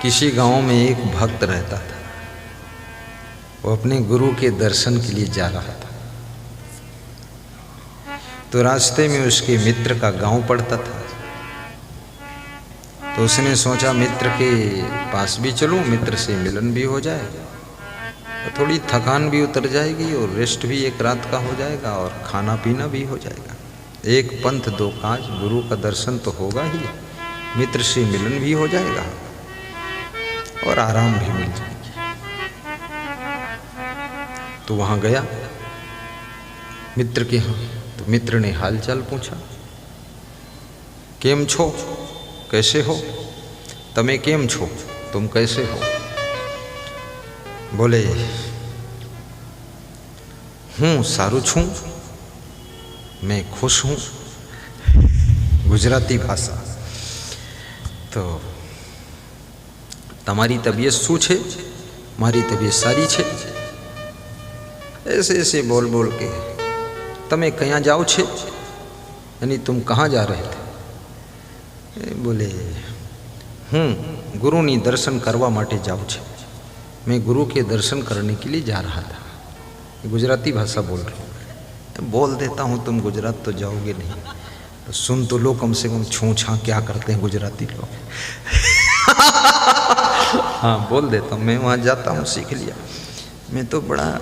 किसी गांव में एक भक्त रहता था। वो अपने गुरु के दर्शन के लिए जा रहा था। तो रास्ते में उसके मित्र का गांव पड़ता था। तो उसने सोचा मित्र के पास भी चलूं, मित्र से मिलन भी हो जाए, तो थोड़ी थकान भी उतर जाएगी और रेस्ट भी एक रात का हो जाएगा और खाना पीना भी हो जाएगा। एक पंथ दो काज, गुरु का दर्शन तो होगा ही, मित्र से मिलन भी हो जाएगा और आराम भी मिल जाएगी। तो वहां गया मित्र के यहाँ। तो मित्र ने हालचाल पूछा, केम छो, कैसे हो, तमे केम छो, तुम कैसे हो। बोले हूँ सारू छू, मैं खुश हूँ। गुजराती भाषा। तो तमारी तबीयत शू छे, मारी तबीयत सारी छे। ऐसे ऐसे बोल बोल के तमे कहाँ जाओ छे, यानी तुम कहाँ जा रहे थे। बोले हूँ गुरुनी दर्शन करवा माटे जाऊँ छे, मैं गुरु के दर्शन करने के लिए जा रहा था। गुजराती भाषा बोल रहा हूँ। बोल देता हूँ, तुम गुजरात तो जाओगे नहीं, तो सुन तो लो कम से कम छू छा क्या करते हैं गुजराती लोग। हाँ बोल देता हूँ, मैं वहाँ जाता हूँ, सीख लिया। मैं तो बड़ा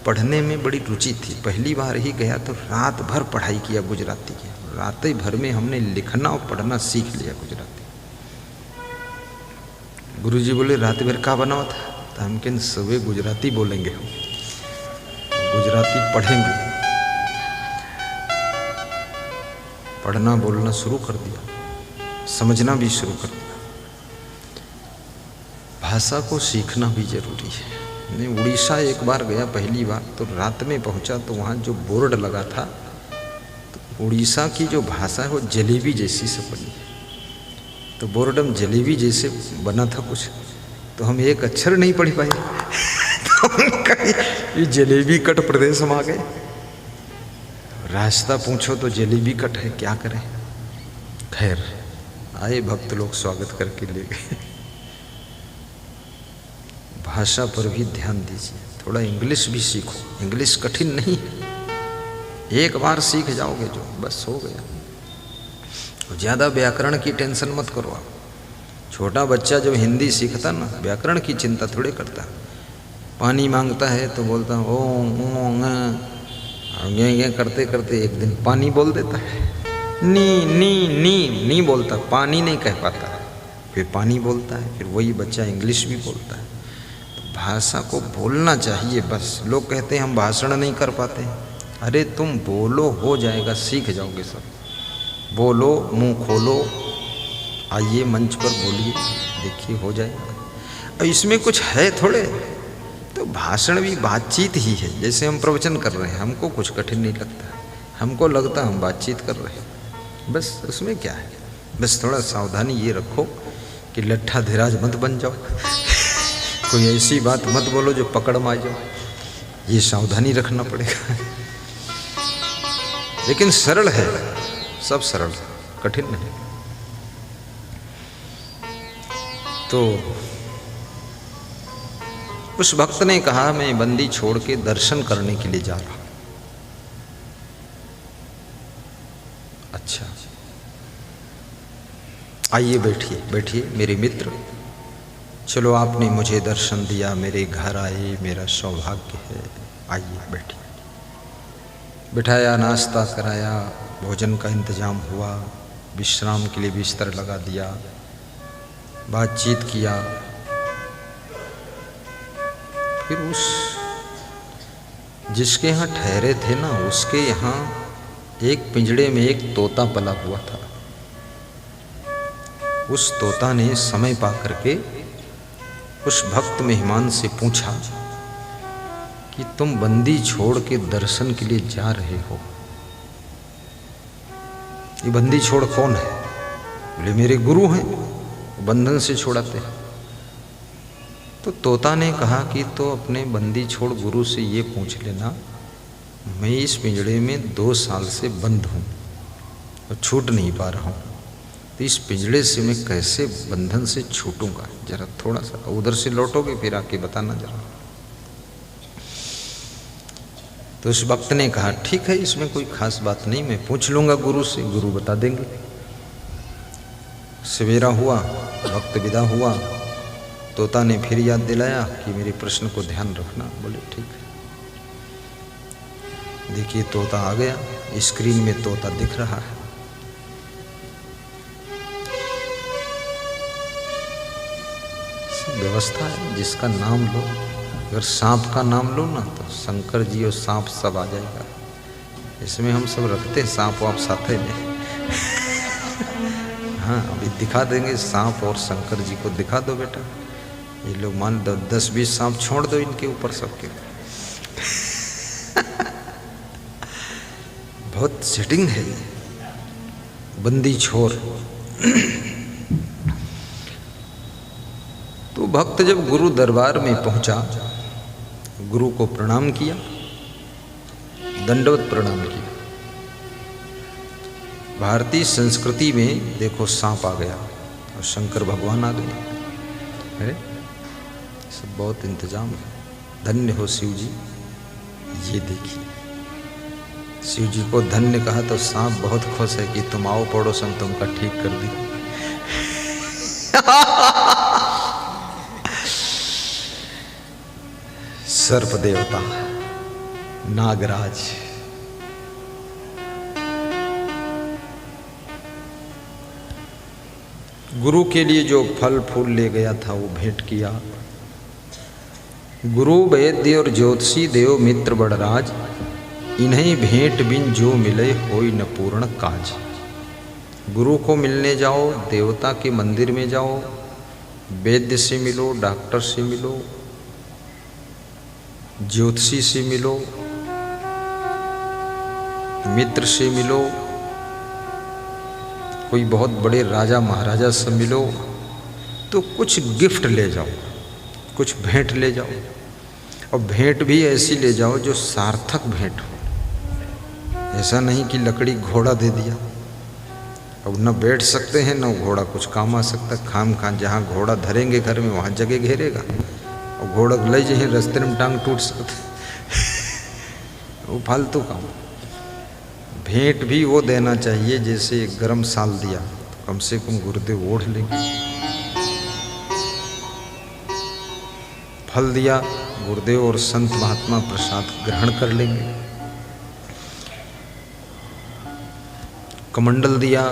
पढ़ने में बड़ी रुचि थी, पहली बार ही गया तो रात भर पढ़ाई किया गुजराती की। रात ही भर में हमने लिखना और पढ़ना सीख लिया गुजराती। गुरुजी बोले रात भर का बनावा था, तो हम कहें सुबह गुजराती बोलेंगे, हम गुजराती पढ़ेंगे। पढ़ना बोलना शुरू कर दिया, समझना भी शुरू कर दिया। भाषा को सीखना भी जरूरी है। मैं उड़ीसा एक बार गया पहली बार, तो रात में पहुंचा तो वहाँ जो बोर्ड लगा था, तो उड़ीसा की जो भाषा है वो जलेबी जैसी से बनी है। तो बोर्ड में जलेबी जैसे बना था कुछ, तो हम एक अक्षर नहीं पढ़ पाए। तो हम कहीं ये जलेबी कट प्रदेश में आ गए। रास्ता पूछो तो जलेबी कट है, क्या करें। खैर आए भक्त लोग स्वागत करके ले गए। भाषा पर भी ध्यान दीजिए, थोड़ा इंग्लिश भी सीखो। इंग्लिश कठिन नहीं है, एक बार सीख जाओगे जो बस हो गया। ज़्यादा व्याकरण की टेंशन मत करो आप। छोटा बच्चा जब हिंदी सीखता ना, व्याकरण की चिंता थोड़े करता। पानी मांगता है तो बोलता ओ गे करते करते एक दिन पानी बोल देता है। नी बोलता, पानी नहीं कह पाता, फिर पानी बोलता है। फिर वही बच्चा इंग्लिश भी बोलता है। तो भाषा को बोलना चाहिए बस। लोग कहते हैं हम भाषण नहीं कर पाते। अरे तुम बोलो, हो जाएगा, सीख जाओगे सब। बोलो, मुंह खोलो, आइए मंच पर बोलिए, देखिए हो जाएगा। और इसमें कुछ है थोड़े, तो भाषण भी बातचीत ही है। जैसे हम प्रवचन कर रहे हैं, हमको कुछ कठिन नहीं लगता, हमको लगता हम बातचीत कर रहे हैं, बस उसमें क्या है। बस थोड़ा सावधानी ये रखो कि लट्ठा धीराज मत बन जाओ। कोई ऐसी बात मत बोलो जो पकड़ में आ जाओ, ये सावधानी रखना पड़ेगा। लेकिन सरल है, सब सरल, कठिन नहीं। तो उस भक्त ने कहा मैं बंदी छोड़ के दर्शन करने के लिए जा रहा हूं। अच्छा आइए बैठिए बैठिए मेरे मित्र, चलो आपने मुझे दर्शन दिया, मेरे घर आए, मेरा सौभाग्य है, आइए बैठिए। बिठाया, नाश्ता कराया, भोजन का इंतजाम हुआ, विश्राम के लिए बिस्तर लगा दिया, बातचीत किया। फिर उस जिसके यहाँ ठहरे थे ना, उसके यहाँ एक पिंजड़े में एक तोता पला हुआ था। उस तोता ने समय पा करके उस भक्त मेहमान से पूछा कि तुम बंदी छोड़ के दर्शन के लिए जा रहे हो, ये बंदी छोड़ कौन है। बोले मेरे गुरु हैं, बंधन से छुड़ाते हैं। तो तोता ने कहा कि तो अपने बंदी छोड़ गुरु से ये पूछ लेना, मैं इस पिंजड़े में 2 साल से बंद हूँ और छूट नहीं पा रहा हूँ, तो इस पिंजड़े से मैं कैसे बंधन से छूटूंगा, जरा थोड़ा सा उधर से लौटोगे फिर आके बताना जरा। तो उस भक्त ने कहा ठीक है, इसमें कोई खास बात नहीं, मैं पूछ लूंगा गुरु से, गुरु बता देंगे। सवेरा हुआ, भक्त विदा हुआ, तोता ने फिर याद दिलाया कि मेरे प्रश्न को ध्यान रखना। बोले ठीक है। देखिए तोता आ गया, स्क्रीन में तोता दिख रहा है। व्यवस्था है, जिसका नाम लो, अगर सांप का नाम लो ना तो शंकर जी और सांप सब आ जाएगा। इसमें हम सब रखते हैं सांप वाप साथे में। हाँ अभी दिखा देंगे सांप और शंकर जी को दिखा दो बेटा। ये लोग मान 10-20 सांप छोड़ दो इनके ऊपर सबके। बहुत सेटिंग है ये, बंदी छोर। तो भक्त जब गुरु दरबार में पहुंचा, गुरु को प्रणाम किया, दंडवत प्रणाम किया। भारतीय संस्कृति में देखो सांप आ गया और शंकर भगवान आ गए। अरे सब बहुत इंतजाम है। धन्य हो शिव जी। ये देखिए शिव जी को धन्य कहा तो सांप बहुत खुश है कि तुम आओ पड़ोसन, तुमका ठीक कर दिया। सर्प देवता नागराज। गुरु के लिए जो फल फूल ले गया था वो भेंट किया। गुरु वैद्य और ज्योतिषी देव मित्र बड़राज, इन्हीं भेंट बिन जो मिले होई न पूर्ण काज। गुरु को मिलने जाओ, देवता के मंदिर में जाओ, वैद्य से मिलो, डॉक्टर से मिलो, ज्योतिषी से मिलो, मित्र से मिलो, कोई बहुत बड़े राजा महाराजा से मिलो, तो कुछ गिफ्ट ले जाओ, कुछ भेंट ले जाओ। और भेंट भी ऐसी ले जाओ जो सार्थक भेंट हो। ऐसा नहीं कि लकड़ी घोड़ा दे दिया, अब न बैठ सकते हैं न घोड़ा कुछ काम आ सकता। खाम खान जहाँ घोड़ा धरेंगे घर में वहाँ जगह घेरेगा, और घोड़ा ले जाए रास्ते में टांग टूट सकते। वो फालतू काम। भेंट भी वो देना चाहिए जैसे गरम साल दिया तो कम से कम गुरुदेव ओढ़ लेंगे। फल दिया, गुरुदेव और संत महात्मा प्रसाद ग्रहण कर लेंगे। कमंडल दिया,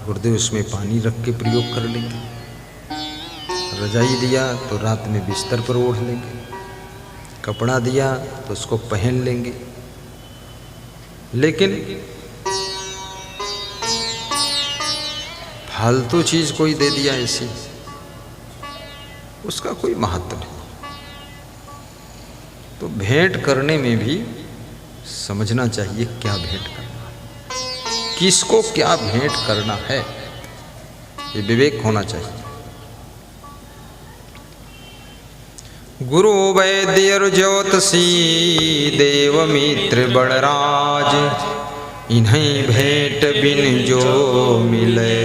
गुरुदेव उसमें पानी रख के प्रयोग कर लेंगे। रजाई दिया तो रात में बिस्तर पर ओढ़ लेंगे। कपड़ा दिया तो उसको पहन लेंगे। लेकिन फालतू चीज कोई दे दिया ऐसी, उसका कोई महत्व नहीं। तो भेंट करने में भी समझना चाहिए क्या भेंट करना है, किसको क्या भेंट करना है, ये विवेक होना चाहिए। गुरु वैद्य और ज्योतिषी देव मित्र बड़राज, इन्हीं भेंट बिन जो मिले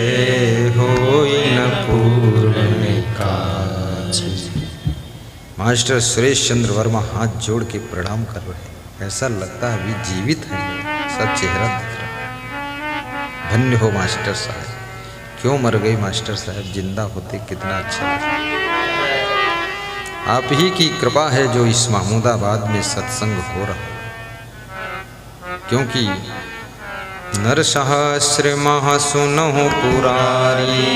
होई न पूर्ण काज। मास्टर सुरेश चंद्र वर्मा हाथ जोड़ के प्रणाम कर रहे हैं। ऐसा लगता है अभी जीवित है, सब चेहरा दिख रहा है। धन्य हो मास्टर साहब। क्यों मर गए मास्टर साहब, जिंदा होते कितना अच्छा लगता। आप ही की कृपा है जो इस महमूदाबाद में सत्संग हो रहा। क्योंकि नर सहस्र मह सुनहु पुरारी,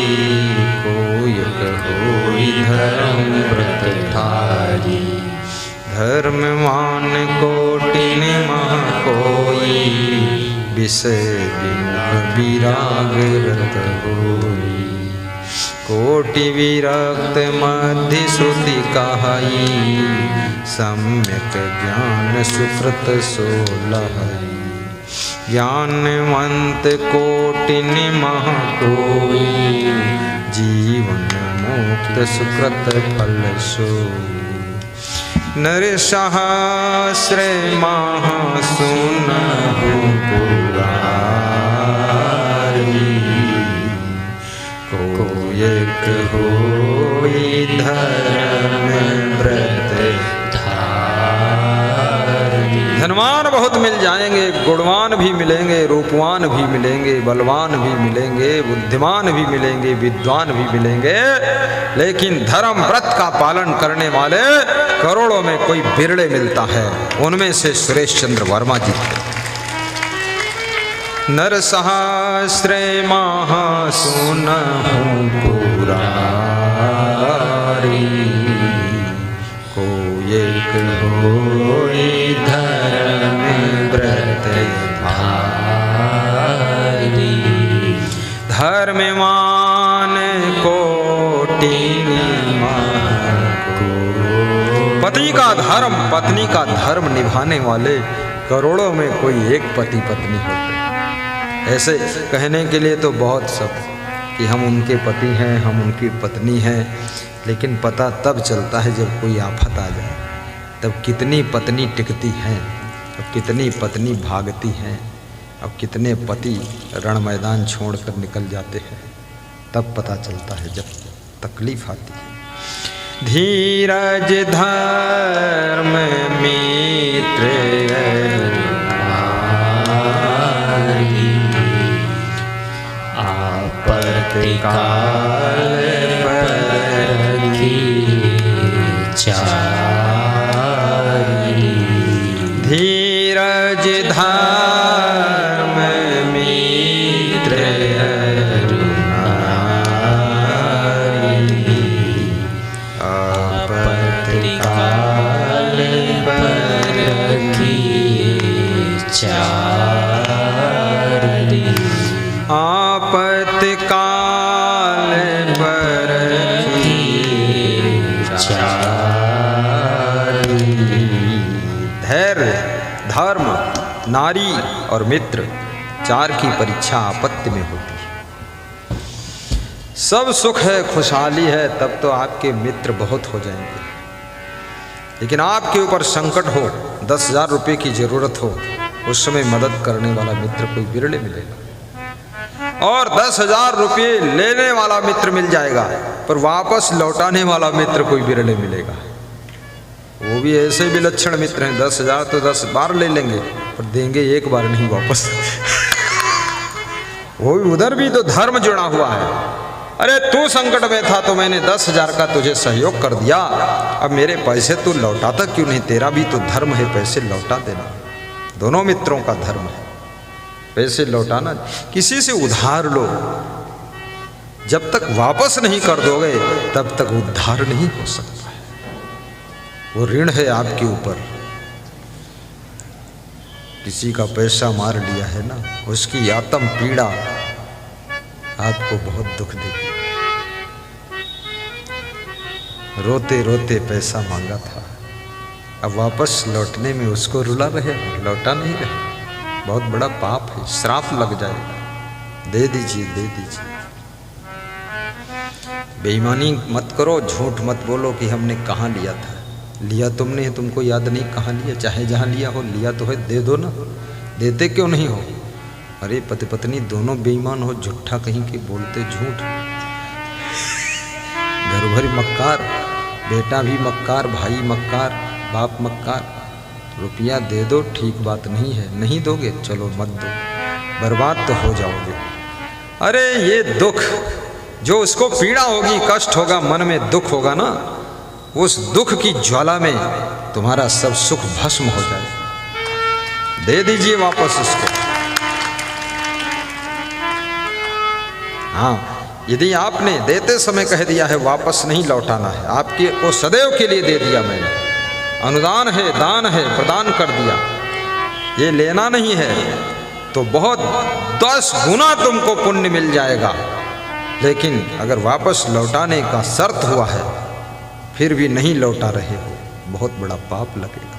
कोई कहोई धर्म व्रत धारी। धर्मवान कोटिन मह कोई, विषय बिना विराग रत होई। कोटि विरक्त मध्य श्रुति कहाई, सम्यक ज्ञान सुकृत सोलहई। ज्ञानवंत कोटि मह कोई, जीवन मुक्त सुकृत फल सोई। नर सहस्र मह सुनहु पुरारी, एक होई धर्म व्रत धारी। धनवान बहुत मिल जाएंगे, गुणवान भी मिलेंगे, रूपवान भी मिलेंगे, बलवान भी मिलेंगे, बुद्धिमान भी मिलेंगे, विद्वान भी मिलेंगे, लेकिन धर्म व्रत का पालन करने वाले करोड़ों में कोई बिरले मिलता है। उनमें से सुरेश चंद्र वर्मा जी थे। नरसहस्रे महासुनहु पुरारी, को एक होई धर्म व्रत धारी। धर्मवान कोटि पति का धर्म, पत्नी का धर्म निभाने वाले करोड़ों में कोई एक पति पत्नी होते। ऐसे कहने के लिए तो बहुत सब कि हम उनके पति हैं, हम उनकी पत्नी हैं, लेकिन पता तब चलता है जब कोई आफत आ जाए। तब कितनी पत्नी टिकती हैं, अब कितनी पत्नी भागती हैं, अब कितने पति रण मैदान छोड़कर निकल जाते हैं। तब पता चलता है जब तकलीफ आती है। धीरज धर्म मित्र आपत्तिकाल परखी चारी। धीरज धर्म मित्र आपत्तिकाल परखी चारी। आपत्तिकाल परखी चारी। धैर्य, धर्म, नारी और मित्र, चार की परीक्षा आपत्ति में होती है। सब सुख है, खुशहाली है, तब तो आपके मित्र बहुत हो जाएंगे, लेकिन आपके ऊपर संकट हो, 10,000 रुपये की जरूरत हो, उस समय मदद करने वाला मित्र कोई बिरले मिलेगा। और 10,000 रुपये लेने वाला मित्र मिल जाएगा, पर वापस लौटाने वाला मित्र कोई बिरले मिलेगा। वो भी ऐसे विलक्षण मित्र हैं, 10,000 तो 10 बार ले लेंगे, पर देंगे एक बार नहीं वापस। वो भी उधर भी तो धर्म जुड़ा हुआ है। अरे तू संकट में था तो मैंने 10,000 का तुझे सहयोग कर दिया, अब मेरे पैसे तू लौटाता क्यों नहीं? तेरा भी तो धर्म है, पैसे लौटा देना। दोनों मित्रों का धर्म है पैसे लौटाना। किसी से उधार लो, जब तक वापस नहीं कर दोगे तब तक उद्धार नहीं हो सकता है। वो ऋण है आपके ऊपर। किसी का पैसा मार लिया है ना, उसकी आत्म पीड़ा आपको बहुत दुख देगी। रोते रोते पैसा मांगा था, अब वापस लौटने में उसको रुला रहे, लौटा नहीं रहे। बहुत बड़ा पाप है, श्राप लग जाएगा। दे दीजिए, दे दीजिए। बेईमानी मत करो, झूठ मत बोलो कि हमने कहाँ लिया था। लिया तुमने है, तुमको याद नहीं कहाँ लिया। चाहे जहाँ लिया हो, लिया तो है, दे दो ना। देते क्यों नहीं हो? अरे पति पत्नी दोनों बेईमान हो, झूठा कहीं के बोलते झूठ, घर भर मक्कार, बेटा भी मक्कार, भाई मक्कार, बाप मक्कार। रुपया दे दो, ठीक बात नहीं है। नहीं दोगे, चलो मत दो, बर्बाद तो हो जाओगे। अरे ये दुख, जो उसको पीड़ा होगी, कष्ट होगा, मन में दुख होगा ना, उस दुख की ज्वाला में तुम्हारा सब सुख भस्म हो जाएगा। दे दीजिए वापस उसको। हाँ, यदि आपने देते समय कह दिया है वापस नहीं लौटाना है, आपके को सदैव के लिए दे दिया मैंने, अनुदान है, दान है, प्रदान कर दिया, ये लेना नहीं है, तो बहुत 10 गुना तुमको पुण्य मिल जाएगा। लेकिन अगर वापस लौटाने का शर्त हुआ है, फिर भी नहीं लौटा रहे हो, बहुत बड़ा पाप लगेगा।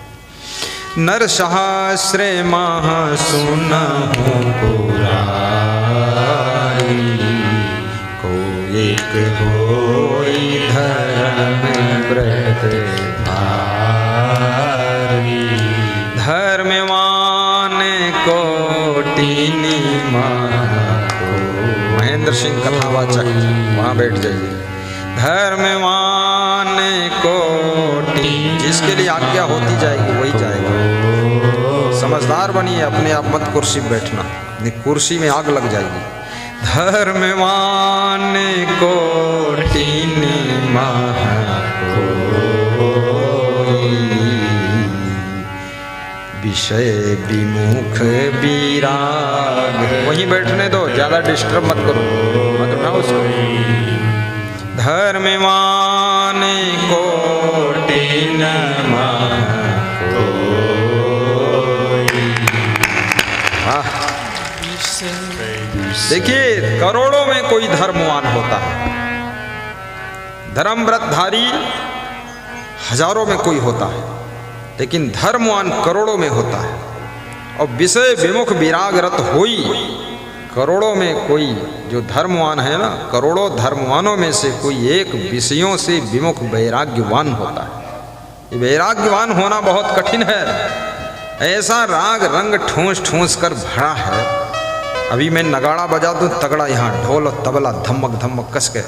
नरसहस्रे महासुनहु पुरारी, को एक होई धर्म व्रत धारी। धर्मवान कोटि महेंद्र सिंह कथावाचक, वहाँ बैठ जाइए। धर्मवान कोटि, जिसके लिए आज्ञा होती जाएगी वही जाएगा। समझदार बनिए, अपने आप मत कुर्सी पे बैठना, नहीं कुर्सी में आग लग जाएगी। धर्मवान कोटि निमह विषय विमुख विराग, वहीं बैठने दो, ज्यादा डिस्टर्ब मत करो, मत उठाओ उसको। धर्मवान कोटि नमः देखिए, करोड़ों में कोई धर्मवान होता है, धर्मव्रतधारी हजारों में कोई होता है, लेकिन धर्मवान करोड़ों में होता है। और विषय विमुख विरागरत होई, करोड़ों में कोई जो धर्मवान है ना, करोड़ों धर्मवानों में से कोई एक विषयों से विमुख वैराग्यवान होता है। ये वैराग्यवान होना बहुत कठिन है। ऐसा राग रंग ठूंस ठूंस कर भरा है। अभी मैं नगाड़ा बजा दूं तगड़ा, यहाँ ढोल और तबला धमक धमक कस के,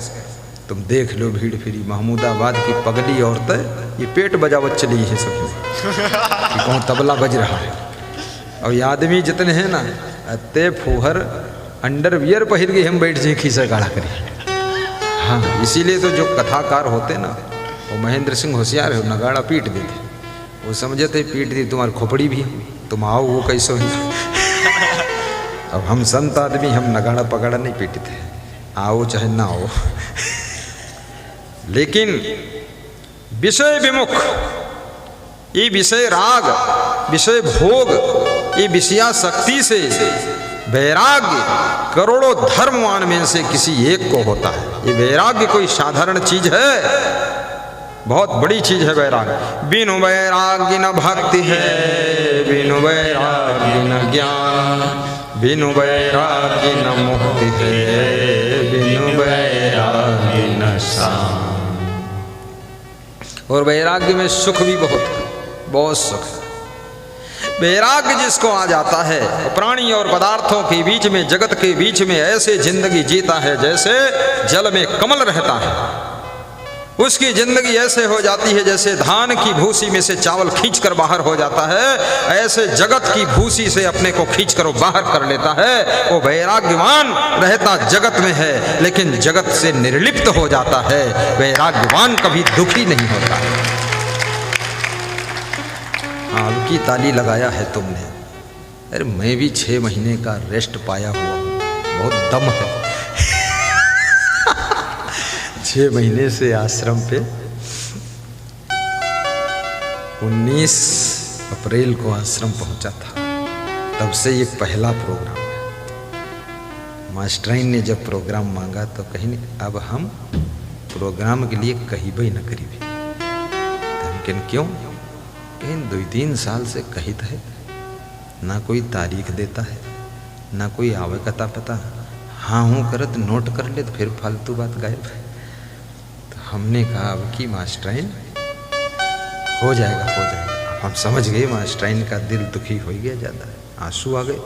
तुम देख लो भीड़ फिरी महमूदाबाद की पगली औरतें ये पेट बजावत चली है सब कि कौन तबला बज रहा है। और ये आदमी जितने हैं ना, अत्ते फूहर अंडरवियर पहिर के हम बैठ जाए खीसा गाड़ा करिए। हाँ, इसीलिए तो जो कथाकार होते ना, वो महेंद्र सिंह होशियार है, नगाड़ा पीट देते। वो समझे थे पीट दी, तुम्हारी खोपड़ी भी है, तुम आओ वो कैसे ही। अब हम संत आदमी, हम नगाड़ा पगाड़ा नहीं पीटते, आओ चाहे ना आओ। लेकिन विषय विमुख, ये विषय राग, विषय भोग, ये विषयाशक्ति से वैराग्य करोड़ों धर्मवान में से किसी एक को होता है। ये वैराग्य कोई साधारण चीज है, बहुत बड़ी चीज है वैराग्य। बिनु वैराग्य न भक्ति है, बिनु वैराग्य न ज्ञान, बिनु वैराग्य न मुक्ति है, बिनु वैराग्य न शांति। और वैराग्य में सुख भी बहुत है, बहुत सुख है। वैराग्य जिसको आ जाता है, प्राणी और पदार्थों के बीच में, जगत के बीच में ऐसे जिंदगी जीता है जैसे जल में कमल रहता है। उसकी जिंदगी ऐसे हो जाती है जैसे धान की भूसी में से चावल खींचकर बाहर हो जाता है, ऐसे जगत की भूसी से अपने को खींचकर बाहर कर लेता है। वो वैराग्यवान रहता जगत में है, लेकिन जगत से निर्लिप्त हो जाता है। वैराग्यवान कभी दुखी नहीं होता। हाँ, अब की ताली लगाया है तुमने। अरे मैं भी 6 महीने का रेस्ट पाया हुआ हूँ, बहुत दम है। 6 महीने से आश्रम पे 19 अप्रैल को आश्रम पहुंचा था, तब से ये पहला प्रोग्राम है। मास्टराइन ने जब प्रोग्राम मांगा तो कहीं नहीं, अब हम प्रोग्राम के लिए कहीं भी न करीबी। लेकिन क्यों? कहीं 2-3 साल से कहित है, ना कोई तारीख देता है, ना कोई आवश्यकता पता। हाँ हूँ करत नोट कर ले तो फिर फालतू बात गायब है। हमने कहा अब की मास्टराइन हो जाएगा, हो जाएगा। हम समझ गए मास्टराइन का दिल दुखी हो गया, ज़्यादा आंसू आ गए,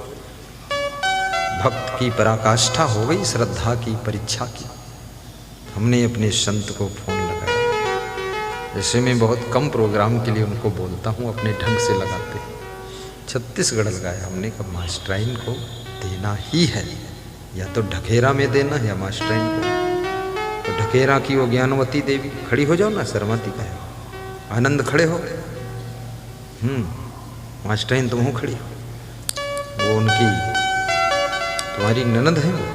भक्त की पराकाष्ठा हो गई, श्रद्धा की परीक्षा की। हमने अपने संत को फोन लगाया। जैसे मैं बहुत कम प्रोग्राम के लिए उनको बोलता हूँ, अपने ढंग से लगाते हैं। छत्तीसगढ़ लगाया। हमने कहा मास्टराइन को देना ही है, या तो ढकेरा में देना या मास्टराइन को। तो ढकेरा की वो ज्ञानवती देवी, खड़ी हो जाओ ना, शर्माती का है। आनंद खड़े हो। मास्टराइन तुम हो खड़ी हो। वो उनकी तुम्हारी ननद है वो,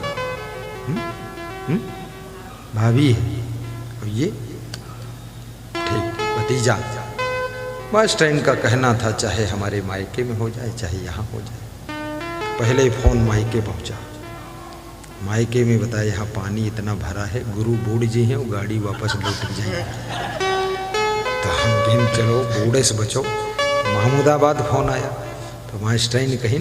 भाभी है, और ये ठीक भतीजा। मास्टराइन का कहना था चाहे हमारे मायके में हो जाए चाहे यहाँ हो जाए। पहले फ़ोन मायके पहुँचा। मायके में बताया यहाँ पानी इतना भरा है, गुरु बूढ़ जी हैं, वो गाड़ी वापस लौट जाए। तो हम कहीं चलो बूढ़े से बचो। महमूदाबाद फ़ोन आया तो मास्टराइन कहीं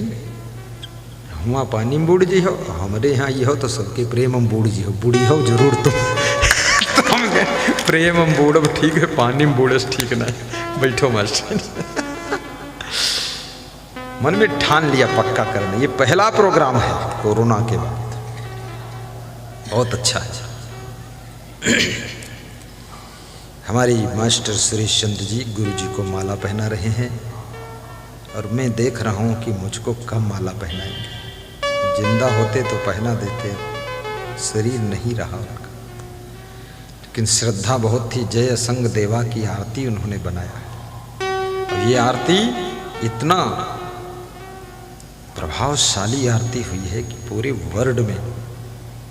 हुआ पानी में बूढ़ जी हो, हमारे यहाँ ये हो तो सबके प्रेम हम बूढ़ जी हो, बूढ़ी हो जरूर तुम। तो हम प्रेम हम बूढ़ ठीक है, पानी में बूढ़ ठीक ना है, बैठो मास्टराइन। मन में ठान लिया पक्का करना। ये पहला प्रोग्राम है कोरोना के बाद। बहुत अच्छा है। हमारी मास्टर सुरेश चंद्र जी गुरु जी को माला पहना रहे हैं और मैं देख रहा हूँ कि मुझको कब माला पहनाएंगे। जिंदा होते तो पहना देते, शरीर नहीं रहा उनका, लेकिन श्रद्धा बहुत थी। जय संग देवा की आरती उन्होंने बनाया और ये आरती इतना प्रभावशाली आरती हुई है कि पूरे वर्ल्ड में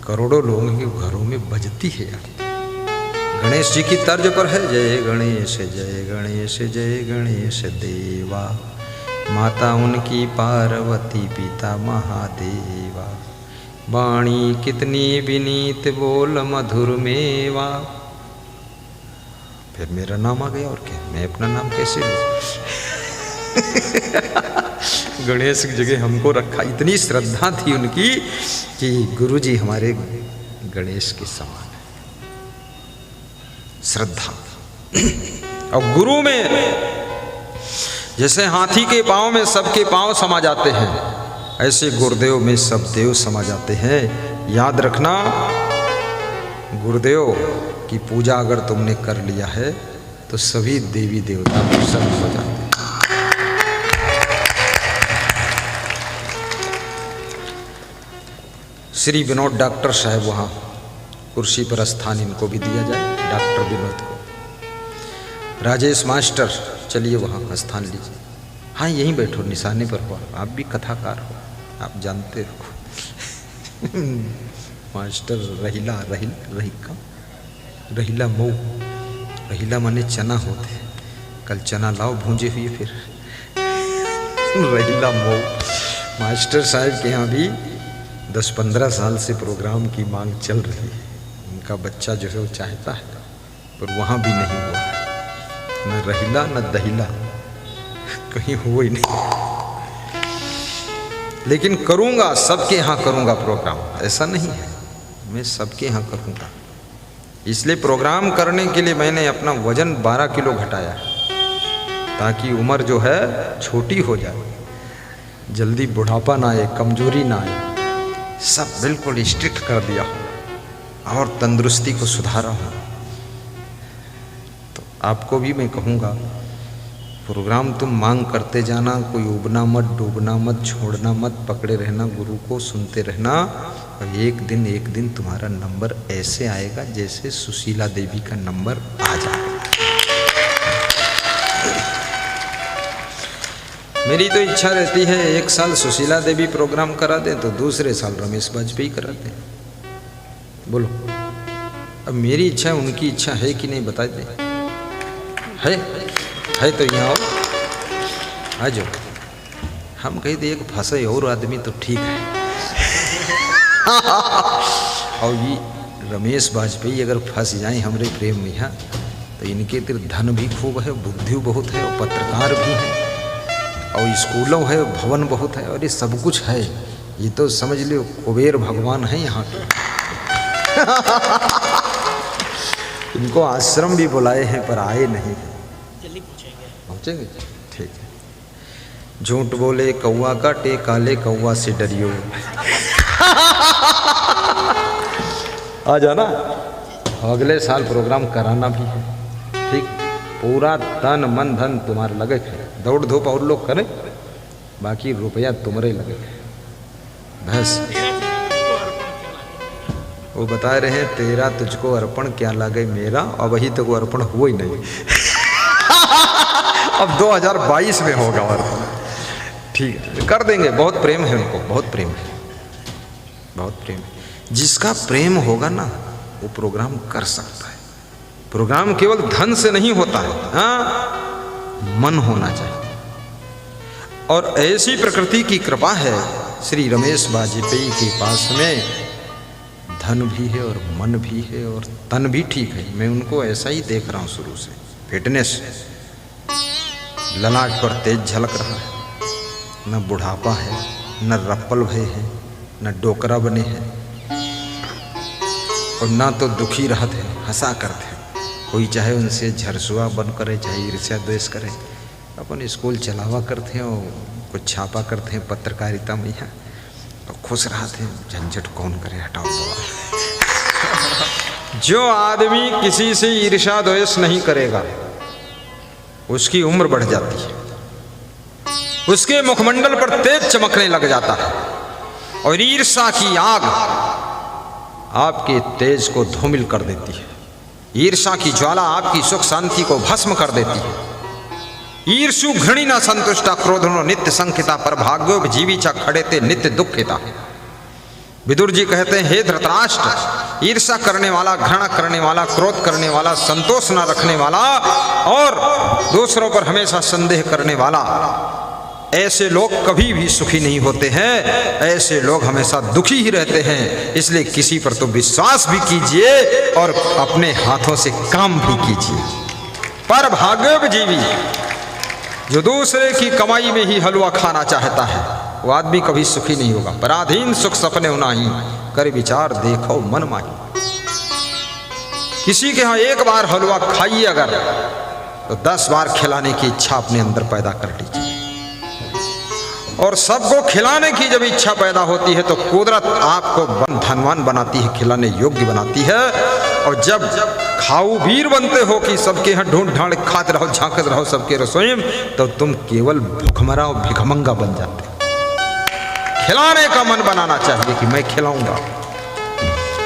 करोड़ों लोगों के घरों में बजती है आरती। गणेश जी की तर्ज पर है, जय गणेश जय गणेश जय गणेश देवा, माता उनकी पार्वती पिता महादेवा, वाणी कितनी विनीत बोल मधुर मेवा। फिर मेरा नाम आ गया और क्या, मैं अपना नाम कैसे लूं? गणेश की जगह हमको रखा। इतनी श्रद्धा थी उनकी कि गुरु जी हमारे गणेश के समान है। श्रद्धा। और गुरु में जैसे हाथी के पांव में सबके पांव समा जाते हैं, ऐसे गुरुदेव में सब देव समा जाते हैं। याद रखना, गुरुदेव की पूजा अगर तुमने कर लिया है तो सभी देवी देवता प्रसन्न हो जाते हैं। श्री विनोद डॉक्टर साहब, वहाँ कुर्सी पर स्थान इनको भी दिया जाए, डॉक्टर विनोद को। राजेश मास्टर, चलिए वहाँ स्थान लीजिए। हाँ, यहीं बैठो, निशाने पर हो, आप भी कथाकार हो, आप जानते हो। मास्टर रहीला, रहीला मऊ, रहीला माने चना होते, कल चना लाओ भूंजे हुए। फिर रहीला मऊ। मास्टर साहब के यहाँ भी 10-15 साल से प्रोग्राम की मांग चल रही है। उनका बच्चा जो है वो चाहता है, पर वहाँ भी नहीं हुआ, न रहीला न दहीला, कहीं हुआ ही नहीं। लेकिन करूँगा, सबके यहाँ करूँगा प्रोग्राम, ऐसा नहीं है, मैं सबके यहाँ करूँगा। इसलिए प्रोग्राम करने के लिए मैंने अपना वजन 12 किलो घटाया, ताकि उम्र जो है छोटी हो जाए, जल्दी बुढ़ापा ना आए, कमजोरी ना आए, सब बिल्कुल स्ट्रिक्ट कर दिया हो और तंदुरुस्ती को सुधारा हो। तो आपको भी मैं कहूँगा, प्रोग्राम तुम मांग करते जाना, कोई उबना मत, डूबना मत, छोड़ना मत, पकड़े रहना, गुरु को सुनते रहना। और एक दिन तुम्हारा नंबर ऐसे आएगा जैसे सुशीला देवी का नंबर आ जाएगा। मेरी तो इच्छा रहती है, एक साल सुशीला देवी प्रोग्राम करा दे तो दूसरे साल रमेश बाजपेयी करा दे। बोलो, अब मेरी इच्छा उनकी इच्छा है कि नहीं, बता दे। है तो यहाँ आओ, आ जाओ। हम कही थे एक फंसे और आदमी तो ठीक है। और ये रमेश बाजपेयी अगर फंस जाए हमारे प्रेम में, यहाँ तो इनके तिर धन भी खूब है, बुद्धि बहुत है, और पत्रकार भी है, और स्कूलों है, भवन बहुत है, और ये सब कुछ है। ये तो समझ लो कुबेर भगवान है यहाँ के। इनको आश्रम भी बुलाए हैं पर आए नहीं। पहुँचेंगे, ठीक है। झूठ बोले कौआ काटे, काले कौआ से डरियो। आ जाना, अगले साल प्रोग्राम कराना भी है, ठीक। पूरा तन मन धन तुम्हारे लगे है, दौड़ धूप और लोग करें, बाकी रुपया तुम्हारे लगे है। बस वो बता रहे हैं, तेरा तुझको अर्पण क्या लगे मेरा, और वही तो वो अर्पण हुआ ही नहीं। अब 2022 में होगा अर्पण, ठीक है, कर देंगे। बहुत प्रेम है उनको, बहुत प्रेम है, बहुत प्रेम है। जिसका प्रेम होगा ना वो प्रोग्राम कर सकता है। प्रोग्राम केवल धन से नहीं होता है, हाँ, मन होना चाहिए। और ऐसी प्रकृति की कृपा है श्री रमेश बाजपेयी के पास में, धन भी है और मन भी है और तन भी ठीक है। मैं उनको ऐसा ही देख रहा हूँ शुरू से। फिटनेस, ललाट पर तेज झलक रहा है, न बुढ़ापा है, न रप्पल भय है, न डोकरा बने हैं, और ना तो दुखी रहते हैं, हंसा करते हैं। कोई चाहे उनसे झरसुआ बन करे, चाहे ईर्ष्या द्वेष करे, अपन स्कूल चलावा करते हैं और कुछ छापा करते हैं पत्रकारिता में, यहाँ और खुश रहते हैं। झंझट कौन करे, हटाओ सवाल। जो आदमी किसी से ईर्ष्या द्वेष नहीं करेगा उसकी उम्र बढ़ जाती है, उसके मुखमंडल पर तेज चमकने लग जाता है, और ईर्ष्या की आग आपके तेज को धूमिल कर देती है। ईर्ष्या की ज्वाला आपकी सुख शांति को भस्म कर देती है। ईर्षु घृणी न संतुष्टा क्रोधनो नित्य संकिता पर भाग्यो जीवी चा खड़े ते नित्य दुखिता। विदुर जी कहते हैं, हे धृतराष्ट्र, ईर्ष्या करने वाला, घृणा करने वाला, क्रोध करने वाला, संतोष न रखने वाला और दूसरों पर हमेशा संदेह करने वाला, ऐसे लोग कभी भी सुखी नहीं होते हैं, ऐसे लोग हमेशा दुखी ही रहते हैं। इसलिए किसी पर तो विश्वास भी कीजिए और अपने हाथों से काम भी कीजिए। पर भाग्योपजीवी, जो दूसरे की कमाई में ही हलवा खाना चाहता है वो आदमी कभी सुखी नहीं होगा। पराधीन सुख सपने होना ही, कर विचार देखो मन माही। किसी के यहाँ एक बार हलवा खाइए अगर, तो 10 बार खिलाने की इच्छा अपने अंदर पैदा कर लीजिए। और सबको खिलाने की जब इच्छा पैदा होती है तो कुदरत आपको धनवान बनाती है, खिलाने योग्य बनाती है। और जब खाऊ वीर बनते हो कि सबके यहाँ ढूंढ ढांड खाते रहो, झांकते रहो सबके रसोई में, तो तुम केवल भूखमरा और भिखमंगा बन जाते हो। खिलाने का मन बनाना चाहिए कि मैं खिलाऊंगा।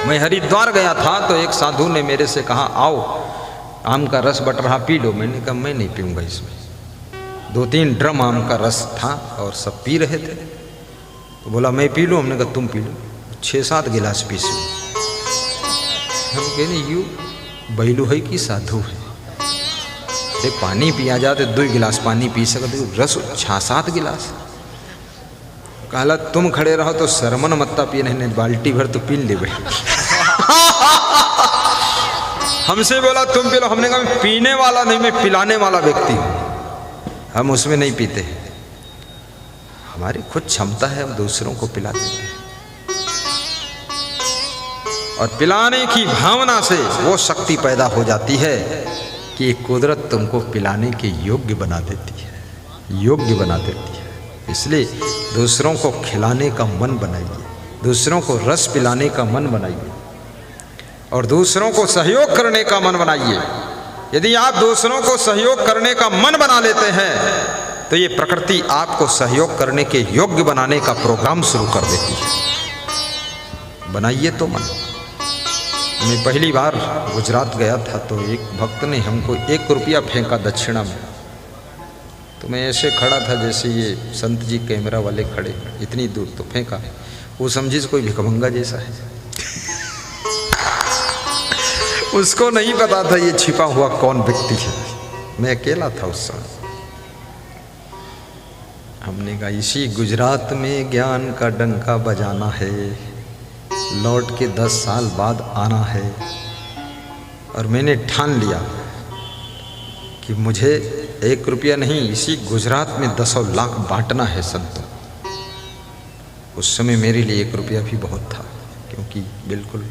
मैं हरिद्वार गया था तो एक साधु ने मेरे से कहा, आओ आम का रस बट रहा, पी लो। मैंने कहा मैं नहीं पीऊंगा, इसमें 2-3 ड्रम आम का रस था और सब पी रहे थे। तो बोला मैं पी लूँ, हमने कहा तुम पी लो। 6-7 गिलास पी सो। हम कहने यू बैलू है कि साधु है, अरे पानी पिया जाते 2 गिलास पानी पी सकते, रस 6-7 गिलास। कहला तुम खड़े रहो तो शर्मन मत्ता पी, नहीं बाल्टी भर तो पी ले। हमसे बोला तुम पी लो, हमने कहा मैं पीने वाला नहीं, मैं पिलाने वाला व्यक्ति हूँ, हम उसमें नहीं पीते हैं। हमारी खुद क्षमता है, हम दूसरों को पिला देते हैं। और पिलाने की भावना से वो शक्ति पैदा हो जाती है कि कुदरत तुमको पिलाने के योग्य बना देती है, योग्य बना देती है। इसलिए दूसरों को खिलाने का मन बनाइए, दूसरों को रस पिलाने का मन बनाइए और दूसरों को सहयोग करने का मन बनाइए। यदि आप दूसरों को सहयोग करने का मन बना लेते हैं तो ये प्रकृति आपको सहयोग करने के योग्य बनाने का प्रोग्राम शुरू कर देती है। बनाइए तो मन। मैं पहली बार गुजरात गया था तो एक भक्त ने हमको 1 रुपया फेंका दक्षिणा में। तो मैं ऐसे खड़ा था जैसे ये संत जी कैमरा वाले खड़े, इतनी दूर, तो फेंका। वो समझी कोई भिखमंगा जैसा है। उसको नहीं पता था ये छिपा हुआ कौन व्यक्ति है। मैं अकेला था उस समय। हमने कहा इसी गुजरात में ज्ञान का डंका बजाना है, लौट के 10 साल बाद आना है। और मैंने ठान लिया कि मुझे 1 रुपया नहीं, इसी गुजरात में 10 लाख बांटना है संतों। उस समय मेरे लिए 1 रुपया भी बहुत था, क्योंकि बिल्कुल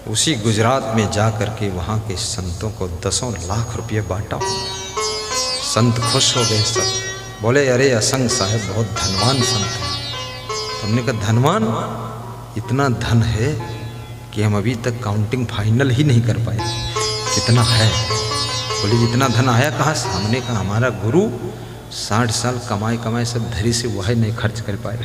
उसी गुजरात में जा कर के वहाँ के संतों को 10 लाख रुपये बांटा। संत खुश हो गए, सब बोले अरे असंग साहब बहुत धनवान संत हैं। तो हमने कहा धनवान, इतना धन है कि हम अभी तक काउंटिंग फाइनल ही नहीं कर पाए, कितना है। बोले इतना धन आया कहाँ से? हमने कहा हमारा गुरु 60 साल कमाए सब धरी से वह नहीं खर्च कर पाए।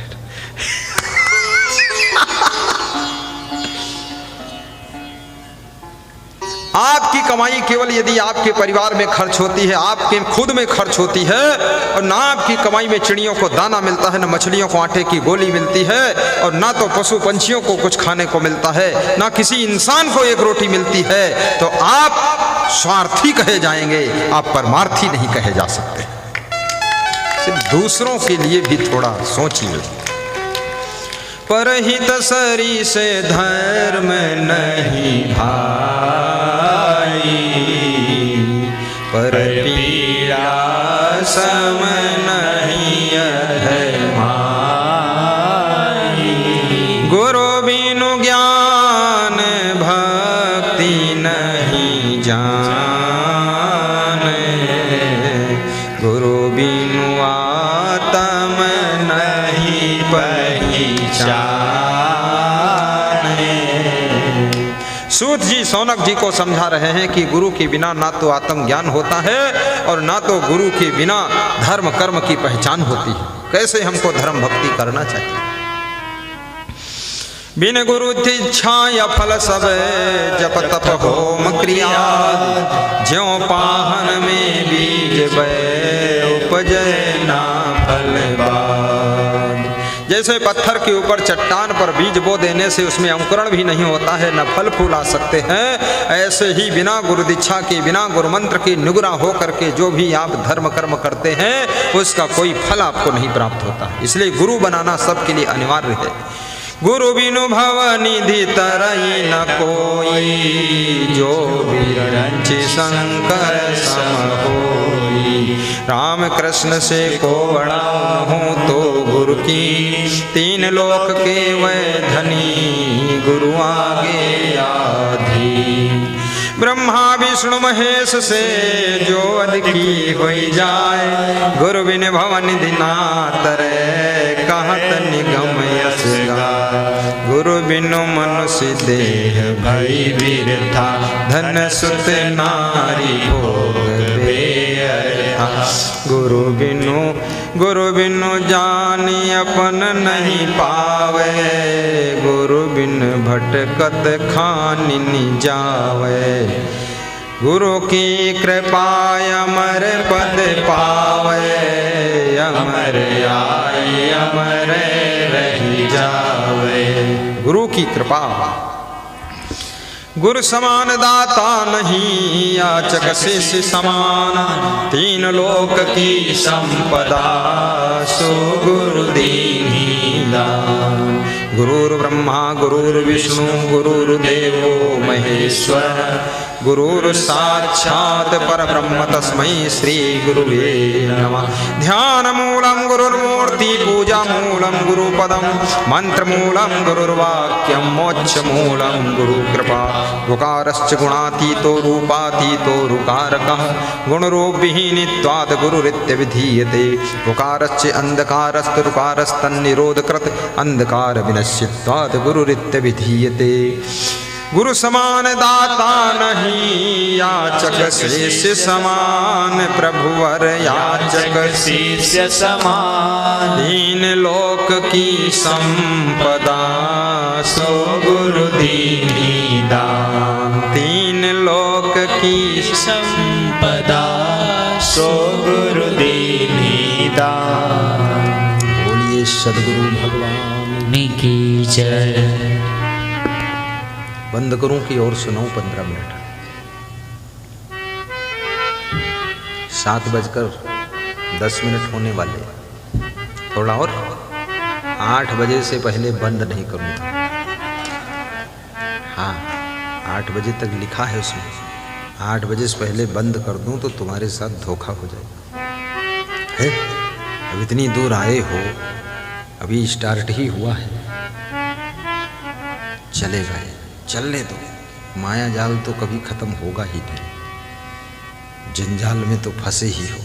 आपकी कमाई केवल यदि आपके परिवार में खर्च होती है, आपके खुद में खर्च होती है, और ना आपकी कमाई में चिड़ियों को दाना मिलता है, ना मछलियों को आटे की गोली मिलती है, और ना तो पशु पंछियों को कुछ खाने को मिलता है, ना किसी इंसान को 1 रोटी मिलती है, तो आप स्वार्थी कहे जाएंगे, आप परमार्थी नहीं कहे जा सकते। सिर्फ दूसरों के लिए भी थोड़ा सोचिए। परहित सरी से धर्म नहीं भाई, पर पीड़ा सम नहीं अधर्माई। गुरु बिनु ज्ञान भक्ति नहीं जान, गुरु बिनु आत्म नहीं पहचान। सूत जी शौनक जी को समझा रहे हैं कि गुरु के बिना ना तो आत्मज्ञान होता है और ना तो गुरु के बिना धर्म कर्म की पहचान होती है। कैसे हमको धर्म भक्ति करना चाहिए। बिन गुरु इच्छा या फल सब जप तप होम क्रिया, ज्यों पाहन में बीज उपजय ना फल बाद। जैसे पत्थर के ऊपर चट्टान पर बीज बो देने से उसमें अंकुरण भी नहीं होता है, न फल फूल आ सकते हैं, ऐसे ही बिना गुरु दीक्षा के, बिना गुरु मंत्र के निगुरा हो करके जो भी आप धर्म कर्म करते हैं उसका कोई फल आपको नहीं प्राप्त होता। इसलिए गुरु बनाना सबके लिए अनिवार्य है। गुरु बिनु भव निधि तरई न कोई, जो बिरंचि शंकर सम होई। राम कृष्ण से को बड़ा हूँ तो गुरु की, तीन लोक के वै धनी गुरु आगे आधी। ब्रह्मा विष्णु महेश से जो अधिकी होई जाए, गुरु बिन भवन निधि ना तरै कहत निगम यस गाय। गुरु बिनु मनुष्य देह भई बिरथा, धन सुत नारी भोग बेअर्था। गुरु बिनु जानी अपन नहीं पावे, गुरु बिन भटकत खानिनि जावे। गुरु की कृपा अमर पद पावे, अमर आए अमर रही जावे। गुरु की कृपा। गुरु समान दाता नहीं, याचक शिष्य समान, तीन लोक की संपदा सो गुरु दीनी दान। गुरुर्ब्रह्मा गुरुर्विष्णु गुरुर्देवो महेश्वर, गुरुर् साक्षात् परब्रह्म तस्मै श्री गुरुवे नमः। ध्यान मूलम गुरुर्मूर्ति, पूजा मूलम गुरुपदम, मंत्र मूलम गुरुर्वाक्यम, मोक्ष मूलम गुरु कृपा। गुकारश्च गुणातीतो रूपातीतो रुकारकः, गुणरूप विहीनित्वात् गुरुरित्य विधीयते। गुकारश्च अंधकारस्त रुकारस्तन्निरोधकृत, अंधकार विनश्यत्वात् गुरुरित्य विधीयते। गुरु समान दाता नहीं, याचक शिष्य समान, प्रभुवर याचक शिष्य समान। तीन लोक की संपदा सो गुरु दीनी दान। तीन लोक की संपदा सो गुरु दीनी दान। बोलिए सद्गुरु भगवान की जय। बंद करूं कि और सुनाऊं 15 मिनट? 7:10 होने वाले, थोड़ा और 8 बजे से पहले बंद नहीं करूंगा। हाँ, 8 बजे तक लिखा है उसमें, 8 बजे से पहले बंद कर दूं तो तुम्हारे साथ धोखा हो जाएगा। है अब इतनी दूर आए हो, अभी स्टार्ट ही हुआ है, चलेगा ये, चलने दो। माया जाल तो कभी खत्म होगा ही नहीं, जंजाल में तो फंसे ही हो।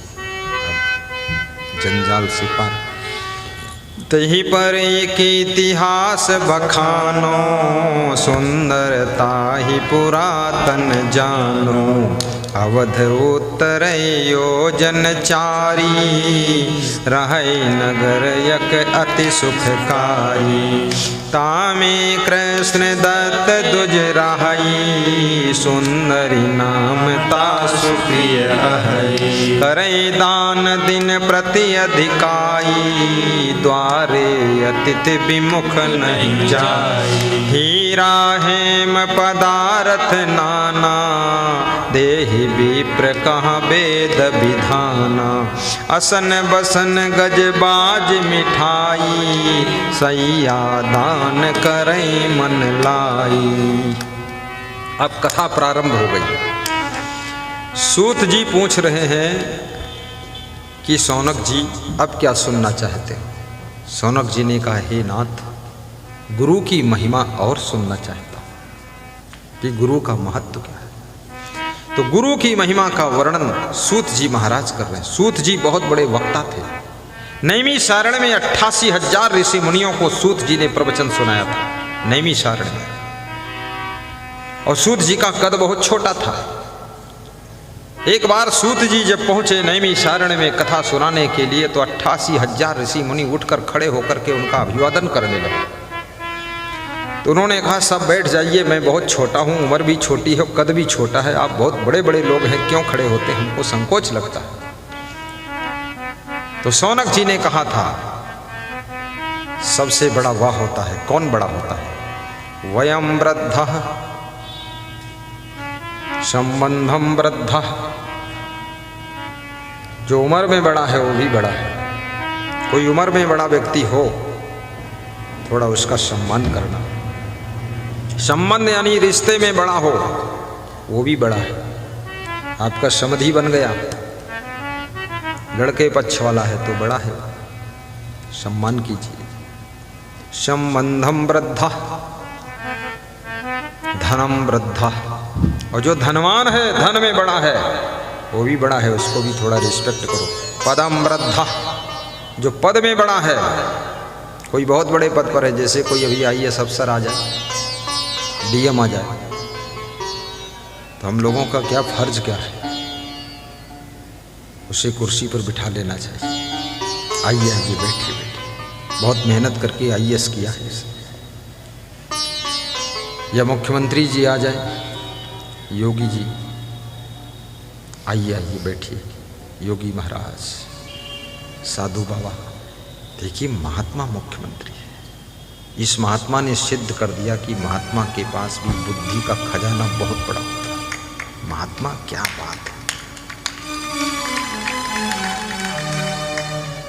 अब जंजाल से पार। तही पर एक इतिहास बखानो, सुंदरता ही पुरातन जानो। अवध उत्तर योजन 4, रहै नगर यक अति सुखकारी। तामे कृष्ण दत्त दुज रहई, सुंदरी नाम ता सुप्रिय है। करई दान दिन प्रति अधिकाई, द्वारे अतिथि विमुख नहीं जाई। हीरा हेम पदार्थ नाना, देहि विप्र कहाँ वेद विधाना। असन बसन गजबाज मिठाई, सैया दान करई मन लाई। अब कथा प्रारंभ हो गई। सूत जी पूछ रहे हैं कि शौनक जी अब क्या सुनना चाहते हैं। शौनक जी ने कहा, हे नाथ, गुरु की महिमा और सुनना चाहता हूं कि गुरु का महत्व क्या है। तो गुरु की महिमा का वर्णन सूत जी महाराज कर रहे हैं। सूत जी बहुत बड़े वक्ता थे। नैमिषारण्य में 88,000 ऋषि मुनियों को सूत जी ने प्रवचन सुनाया था। नैमिषारण्य में और सूत जी का कद बहुत छोटा था। एक बार सूत जी जब पहुंचे नैमिषारण्य में कथा सुनाने के लिए तो 88,000 ऋषि मुनि उठकर खड़े होकर के उनका अभिवादन करने लगे। तो उन्होंने कहा सब बैठ जाइए, मैं बहुत छोटा हूँ, उम्र भी छोटी है, कद भी छोटा है, आप बहुत बड़े बड़े लोग हैं, क्यों खड़े होते, हमको संकोच लगता है। तो शौनक जी ने कहा था सबसे बड़ा वह होता है, कौन बड़ा होता है, वयम वृद्धः संबंधम वृद्धः, जो उम्र में बड़ा है वो भी बड़ा है। कोई उम्र में बड़ा व्यक्ति हो थोड़ा उसका सम्मान करना, संबंध यानी रिश्ते में बड़ा हो वो भी बड़ा है। आपका समधी बन गया, लड़के पक्ष वाला है तो बड़ा है, सम्मान कीजिए। संबंधम वृद्धः धनम वृद्धः, और जो धनवान है, धन में बड़ा है वो भी बड़ा है, उसको भी थोड़ा रिस्पेक्ट करो। पदम वृद्धः, जो पद में बड़ा है, कोई बहुत बड़े पद पर है, जैसे कोई अभी IAS अफसर आ जाए, DM आ जाए, तो हम लोगों का क्या फर्ज क्या है, उसे कुर्सी पर बिठा लेना चाहिए। आइए आइए बैठिए बैठिए, बहुत मेहनत करके IAS किया है इसे। या मुख्यमंत्री जी आ जाए, योगी जी, आइए आइए बैठिए, योगी महाराज, साधु बाबा, देखिए महात्मा मुख्यमंत्री है। इस महात्मा ने सिद्ध कर दिया कि महात्मा के पास भी बुद्धि का खजाना बहुत बड़ा होता है। महात्मा क्या बात है,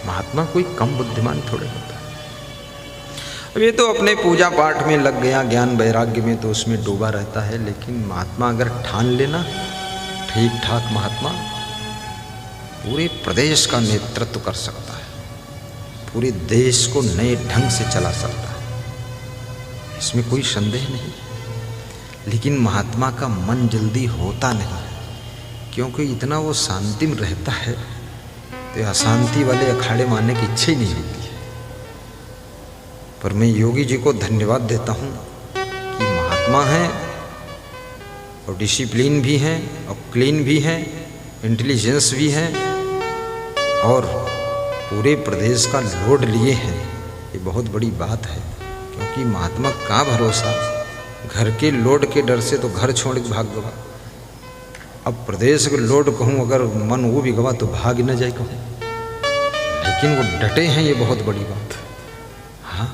महात्मा कोई कम बुद्धिमान थोड़े होता है। अब ये तो अपने पूजा पाठ में लग गया, ज्ञान वैराग्य में तो उसमें डूबा रहता है, लेकिन महात्मा अगर ठान लेना ठीक ठाक महात्मा, पूरे प्रदेश का नेतृत्व कर सकता है, पूरे देश को नए ढंग से चला सकता है, इसमें कोई संदेह नहीं। लेकिन महात्मा का मन जल्दी होता नहीं, क्योंकि इतना वो शांति में रहता है तो अशांति वाले अखाड़े मारने की इच्छा ही नहीं होती है। पर मैं योगी जी को धन्यवाद देता हूँ कि महात्मा हैं और डिसिप्लिन भी हैं और क्लीन भी हैं, इंटेलिजेंस भी है, और पूरे प्रदेश का लोड लिए हैं। ये बहुत बड़ी बात है, क्योंकि महात्मा का भरोसा, घर के लोड के डर से तो घर छोड़ के भाग गवा, अब प्रदेश के लोड कहूँ अगर मन वो भी गवा तो भाग न जाए कहूँ, लेकिन वो डटे हैं, ये बहुत बड़ी बात। हाँ,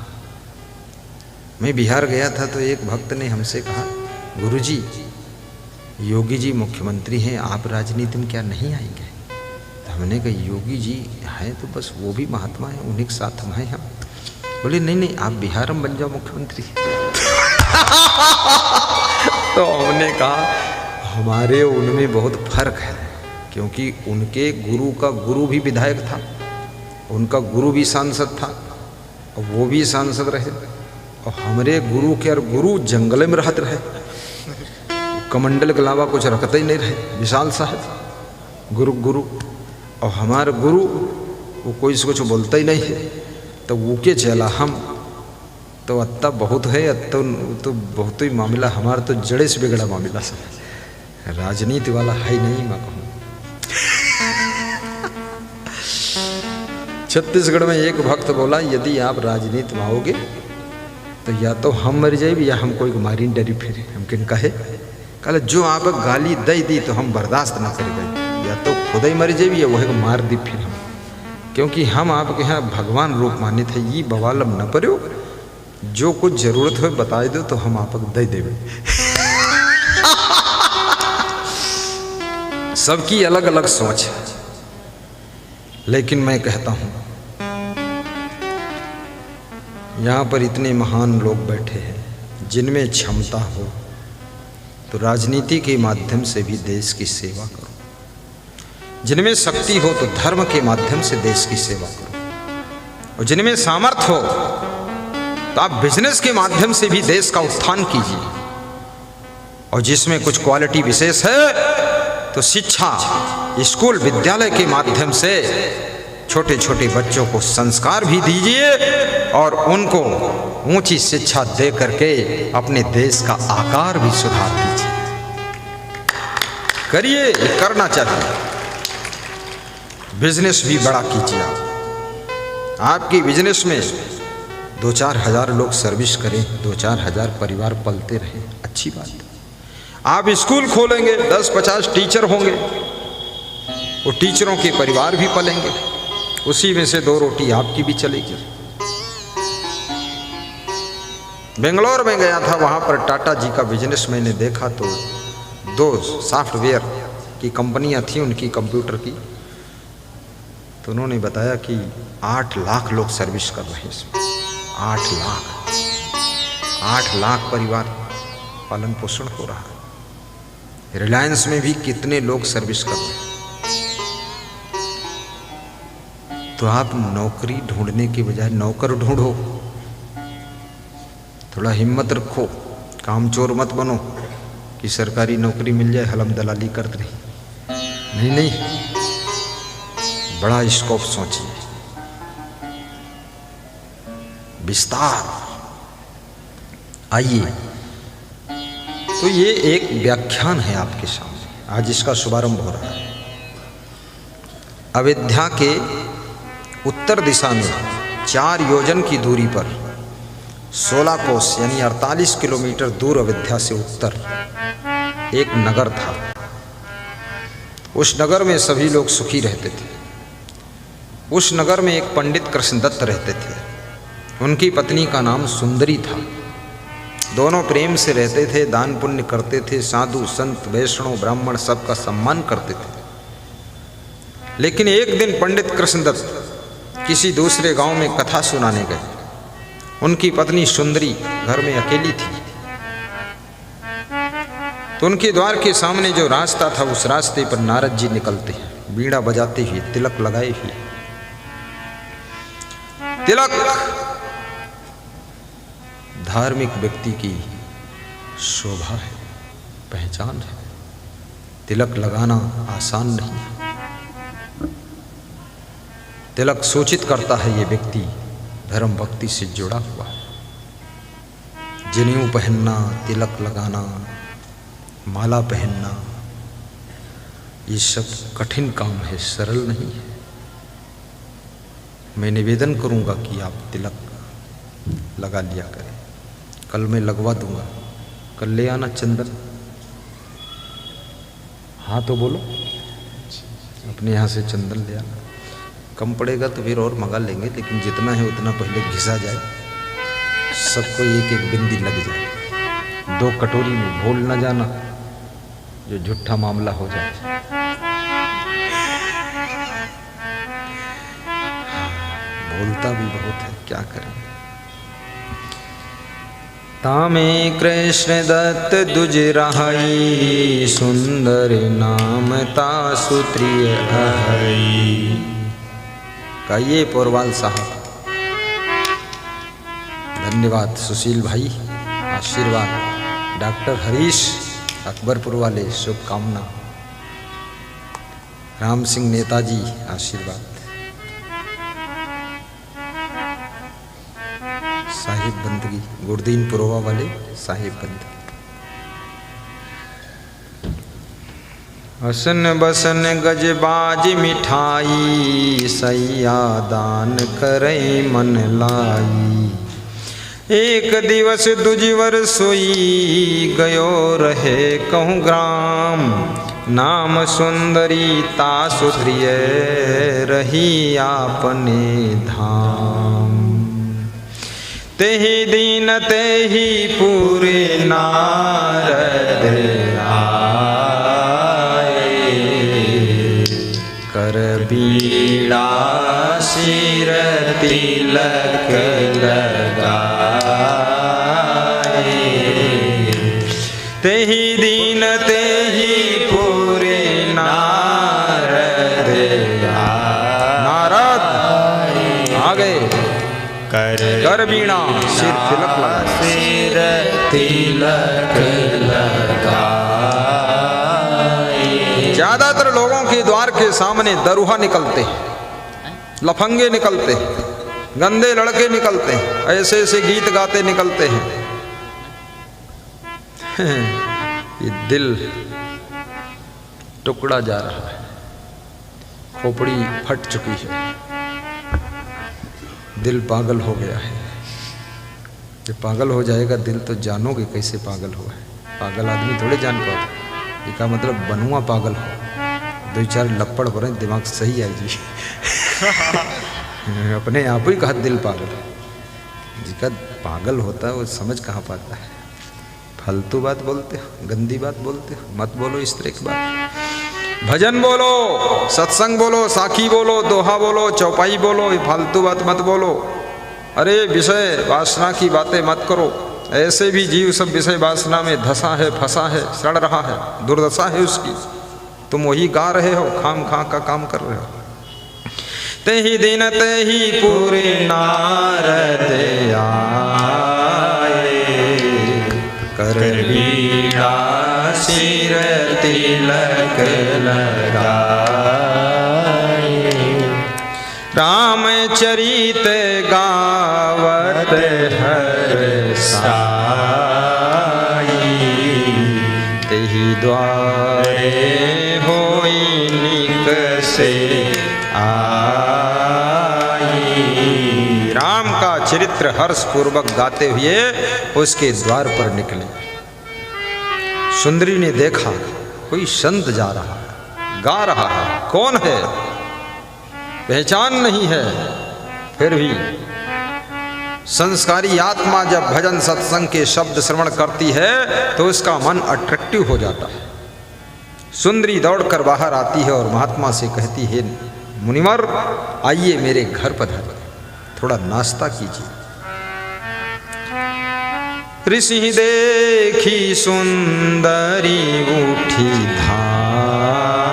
मैं बिहार गया था तो एक भक्त ने हमसे कहा, गुरुजी योगी जी मुख्यमंत्री हैं, आप राजनीति में क्या नहीं आएंगे? तो हमने कहा योगी जी हैं तो बस वो भी महात्मा हैं, उन्हीं के साथ हम हैं। हम बोले नहीं नहीं, आप बिहार में बन जाओ मुख्यमंत्री। तो हमने कहा हमारे उनमें बहुत फर्क है, क्योंकि उनके गुरु का गुरु भी विधायक था, उनका गुरु भी सांसद था और वो भी सांसद रहे, और हमारे गुरु के और गुरु जंगल में रहते रहे, कमंडल के अलावा कुछ रखते ही नहीं रहे, विशाल साहब गुरु गुरु, और हमारे गुरु वो कोई से कुछ बोलता ही नहीं है, तो वो के चला हम तो अत्ता बहुत है, अत्ता तो बहुत ही मामला, हमारा तो जड़े से बिगड़ा मामला सब, राजनीति वाला है नहीं। मैं कहूँ छत्तीसगढ़ में एक भक्त बोला, यदि आप राजनीति में आओगे तो या तो हम मर जाए या हम कोई मारी डरी फिर हम किन कहे, कल जो आप गाली दे दी तो हम बर्दाश्त ना करेंगे, या तो खुद ही मर जाए या वह मार दी फिर हम, क्योंकि हम आपके यहाँ भगवान रूप माने थे, ये बवालम न पड़ो, जो कुछ जरूरत हो बता दो तो हम आप दे देवे। सबकी अलग अलग सोच है, लेकिन मैं कहता हूं यहाँ पर इतने महान लोग बैठे हैं जिनमें क्षमता हो तो राजनीति के माध्यम से भी देश की सेवा करो, जिनमें शक्ति हो तो धर्म के माध्यम से देश की सेवा करो, और जिनमें सामर्थ्य हो तो आप बिजनेस के माध्यम से भी देश का उत्थान कीजिए, और जिसमें कुछ क्वालिटी विशेष है तो शिक्षा, स्कूल विद्यालय के माध्यम से छोटे छोटे बच्चों को संस्कार भी दीजिए और उनको ऊंची शिक्षा दे करके अपने देश का आकार भी सुधार दीजिए। करिए, ये करना चाहिए। बिजनेस भी बड़ा कीजिए। आपकी बिजनेस में 2-4 हजार लोग सर्विस करें, 2-4 हजार परिवार पलते रहें, अच्छी बात है। आप स्कूल खोलेंगे, 10-50 टीचर होंगे, वो टीचरों के परिवार भी पलेंगे, उसी में से 2 रोटी आपकी भी चलेगी। बेंगलोर में गया था, वहाँ पर टाटा जी का बिजनेस मैंने देखा तो 2 सॉफ्टवेयर की कंपनियाँ थी उनकी, कंप्यूटर की। तो उन्होंने बताया कि 8 लाख लोग सर्विस कर रहे हैं इसमें। 8 लाख परिवार पालन पोषण हो रहा है। रिलायंस में भी कितने लोग सर्विस कर रहे हैं। तो आप नौकरी ढूंढने के बजाय नौकर ढूंढो, थोड़ा हिम्मत रखो, कामचोर मत बनो कि सरकारी नौकरी मिल जाए हलम दलाली करते रहे। नहीं, बड़ा स्कोप सोचिए, विस्तार। आइए, तो ये एक व्याख्यान है आपके सामने, आज इसका शुभारंभ हो रहा है। अयोध्या के उत्तर दिशा में 4 योजन की दूरी पर 16 कोस यानी 48 किलोमीटर दूर अयोध्या से उत्तर एक नगर था। उस नगर में सभी लोग सुखी रहते थे। उस नगर में एक पंडित कृष्णदत्त रहते थे। उनकी पत्नी का नाम सुंदरी था। दोनों प्रेम से रहते थे, दान पुण्य करते थे, साधु संत वैष्णव ब्राह्मण सबका सम्मान करते थे। लेकिन एक दिन पंडित कृष्णदत्त किसी दूसरे गांव में कथा सुनाने गए। उनकी पत्नी सुंदरी घर में अकेली थी। तो उनके द्वार के सामने जो रास्ता था, उस रास्ते पर नारद जी निकलते हैं, बीड़ा बजाते हुए, तिलक लगाए हुए। तिलक धार्मिक व्यक्ति की शोभा है, पहचान है। तिलक लगाना आसान नहीं है। तिलक सूचित करता है ये व्यक्ति धर्म भक्ति से जुड़ा हुआ है। जनेऊ पहनना, तिलक लगाना, माला पहनना, ये सब कठिन काम है, सरल नहीं है। मैं निवेदन करूंगा कि आप तिलक लगा लिया करें। कल मैं लगवा दूंगा, कल ले आना चंदन। हाँ तो बोलो, अपने यहाँ से चंदन ले आना। कम पड़ेगा तो फिर और मंगा लेंगे, लेकिन जितना है उतना पहले घिसा जाए, सबको एक एक बिंदी लग जाए। 2 कटोरी में भूल न जाना, जो झूठा मामला हो जाए। बोलता भी बहुत है, क्या करें। तामे कृष्ण दत्त दुज रहाई, सुंदर नाम तासु त्रिय अहई। कहिए पोरवाल साहब। धन्यवाद सुशील भाई, आशीर्वाद। डॉक्टर हरीश अकबरपुर वाले शुभकामना। राम सिंह नेताजी आशीर्वाद। साहिब बंदगी गुरदीन पुरवा वाले साहिब बंदगी। हसन बसन गजबाज मिठाई, सैया दान करई मन लाई। एक दिवस दुजिवर सोई, गयो रहे कहूँ ग्राम। नाम सुंदरी तासु त्रिय, रही आपने धाम। तेहि दीन तेहि पूरे नारद कर बीड़ा सिर तिलक लगाए। तेहि दीन तेहि पूरे नारद। नारद आ गए। कर बीड़ा सिर तिलक लगा, सिर तिलक लगा। ज्यादातर लोगों के द्वार के सामने दरुहा निकलते हैं, लफंगे निकलते हैं, गंदे लड़के निकलते हैं, ऐसे ऐसे गीत गाते निकलते हैं। ये दिल टुकड़ा जा रहा है, खोपड़ी फट चुकी है, दिल पागल हो गया है। जब पागल हो जाएगा दिल तो जानोगे कैसे पागल हुआ है। पागल आदमी थोड़े जान पाता, इसका मतलब बनुआ पागल हो, दो चार लपड़ पड़े दिमाग सही है जी। अपने आप ही कहा दिल पागल, जिसका पागल होता है वो समझ कहाँ पाता है। फालतू बात बोलते हो, गंदी बात बोलते हो, मत बोलो इस तरह की बात। भजन बोलो, सत्संग बोलो, साखी बोलो, दोहा बोलो, चौपाई बोलो, ये फालतू बात मत बोलो। अरे विषय वासना की बातें मत करो। ऐसे भी जीव सब विषय वासना में धंसा है, फंसा है, सड़ रहा है, दुर्दशा है उसकी। तुम वही गा रहे हो, खाम खा का काम कर रहे हो। तेहि दिन तेहि पूरे नारद आए, कर बीड़ा सिर तिलक लगाए। रामचरित गावत हर साई, तेहि द्वारे होई निकसे आई। राम का चरित्र हर्ष पूर्वक गाते हुए उसके द्वार पर निकले। सुंदरी ने देखा कोई संत जा रहा है, गा रहा है, कौन है पहचान नहीं है। फिर भी संस्कारी आत्मा जब भजन सत्संग के शब्द श्रवण करती है तो उसका मन अट्रैक्टिव हो जाता है। सुंदरी दौड़कर बाहर आती है और महात्मा से कहती है, मुनिवर आइए मेरे घर पधारिए, थोड़ा नाश्ता कीजिए। ऋषि देखी सुंदरी उठी धाई,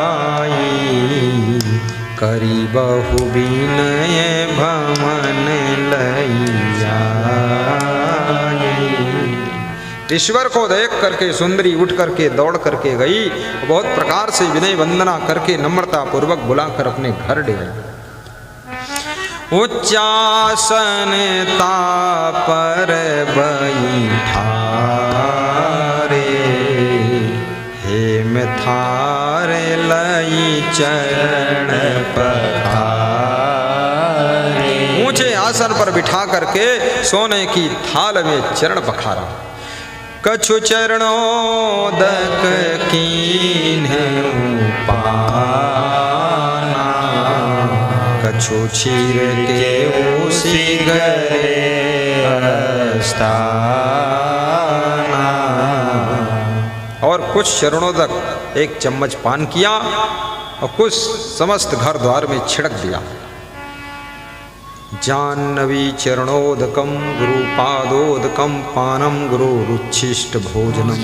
करी बहु विनय भमन लैया। ईश्वर को देख करके सुंदरी उठ करके दौड़ करके गई, बहुत प्रकार से विनय वंदना करके नम्रता पूर्वक बुलाकर अपने घर ले गई। उच्चासन पर बैठा रे, हेम थारे लई चरण पखारे। ऊंचे आसन पर बिठा करके सोने की थाल में चरण पखारा। कछु चरणोदक कीन्हु पाना, कछु चीर के उसी गए अस्ताना। और कुछ चरणोदक एक चम्मच पान किया और कुछ समस्त घर द्वार में छिड़क दिया। जाह्नवी चरणोदकम गुरु पादोदकम पानम गुरु रुच्छिष्ट भोजनम।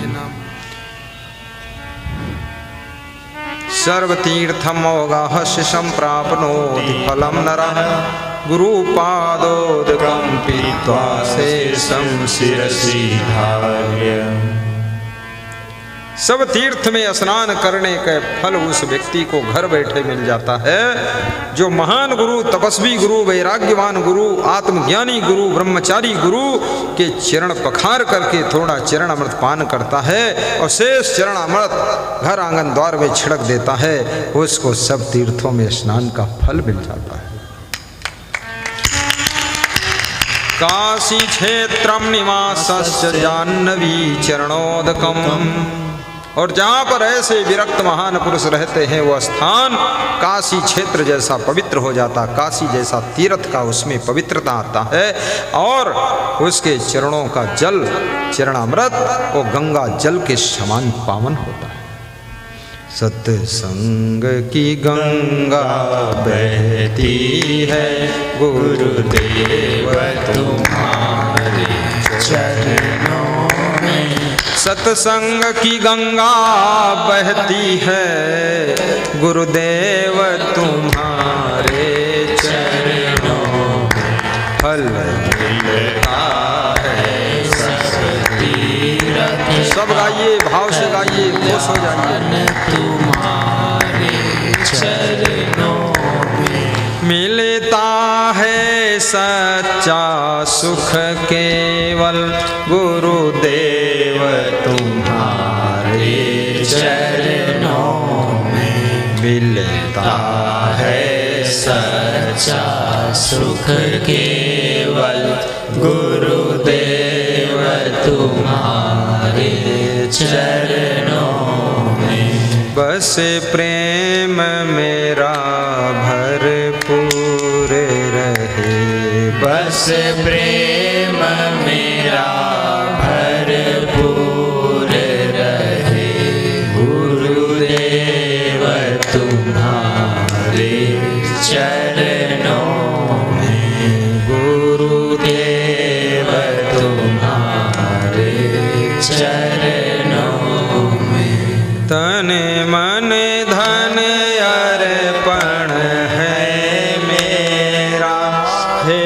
सर्वतीर्थम अवगाहस्य संप्राप्नोति फलम नरः, गुरु पादोदकम पीत्वा शेषं शिरसि धार्य। सब तीर्थ में स्नान करने का फल उस व्यक्ति को घर बैठे मिल जाता है जो महान गुरु, तपस्वी गुरु, वैराग्यवान गुरु, आत्मज्ञानी गुरु, ब्रह्मचारी गुरु के चरण पखार करके थोड़ा चरण अमृत पान करता है और शेष चरण अमृत घर आंगन द्वार में छिड़क देता है। उसको सब तीर्थों में स्नान का फल मिल जाता है। काशी क्षेत्रम निवासस्य जाह्नवी चरणोदकम। और जहाँ पर ऐसे विरक्त महान पुरुष रहते हैं वो स्थान काशी क्षेत्र जैसा पवित्र हो जाता, काशी जैसा तीर्थ का उसमें पवित्रता आता है। और उसके चरणों का जल, चरणामृत वो गंगा जल के समान पावन होता है। सत्संग की गंगा बहती है, गुरुदेव तुम्हारे चरणों में। सत्संग की गंगा बहती है, गुरुदेव तुम्हारे चरणों में। फल मिलता है सब गाइए, भाव से गाइए, खुश हो जाइए। तुम्हारे चरणों में मिलता सच्चा सुख केवल गुरुदेव तुम्हारे चरणों में मिलता है। सच्चा सुख केवल गुरुदेव तुम्हारे चरणों में। बस प्रेम मेरा भरपूर रहे, बस प्रेम मेरा भरपूर रहे। गुरुदेव तुम्हारे चरणों में, गुरुदेव तुम्हारे चरणों में। तन मन धन अर्पण है मेरा, हे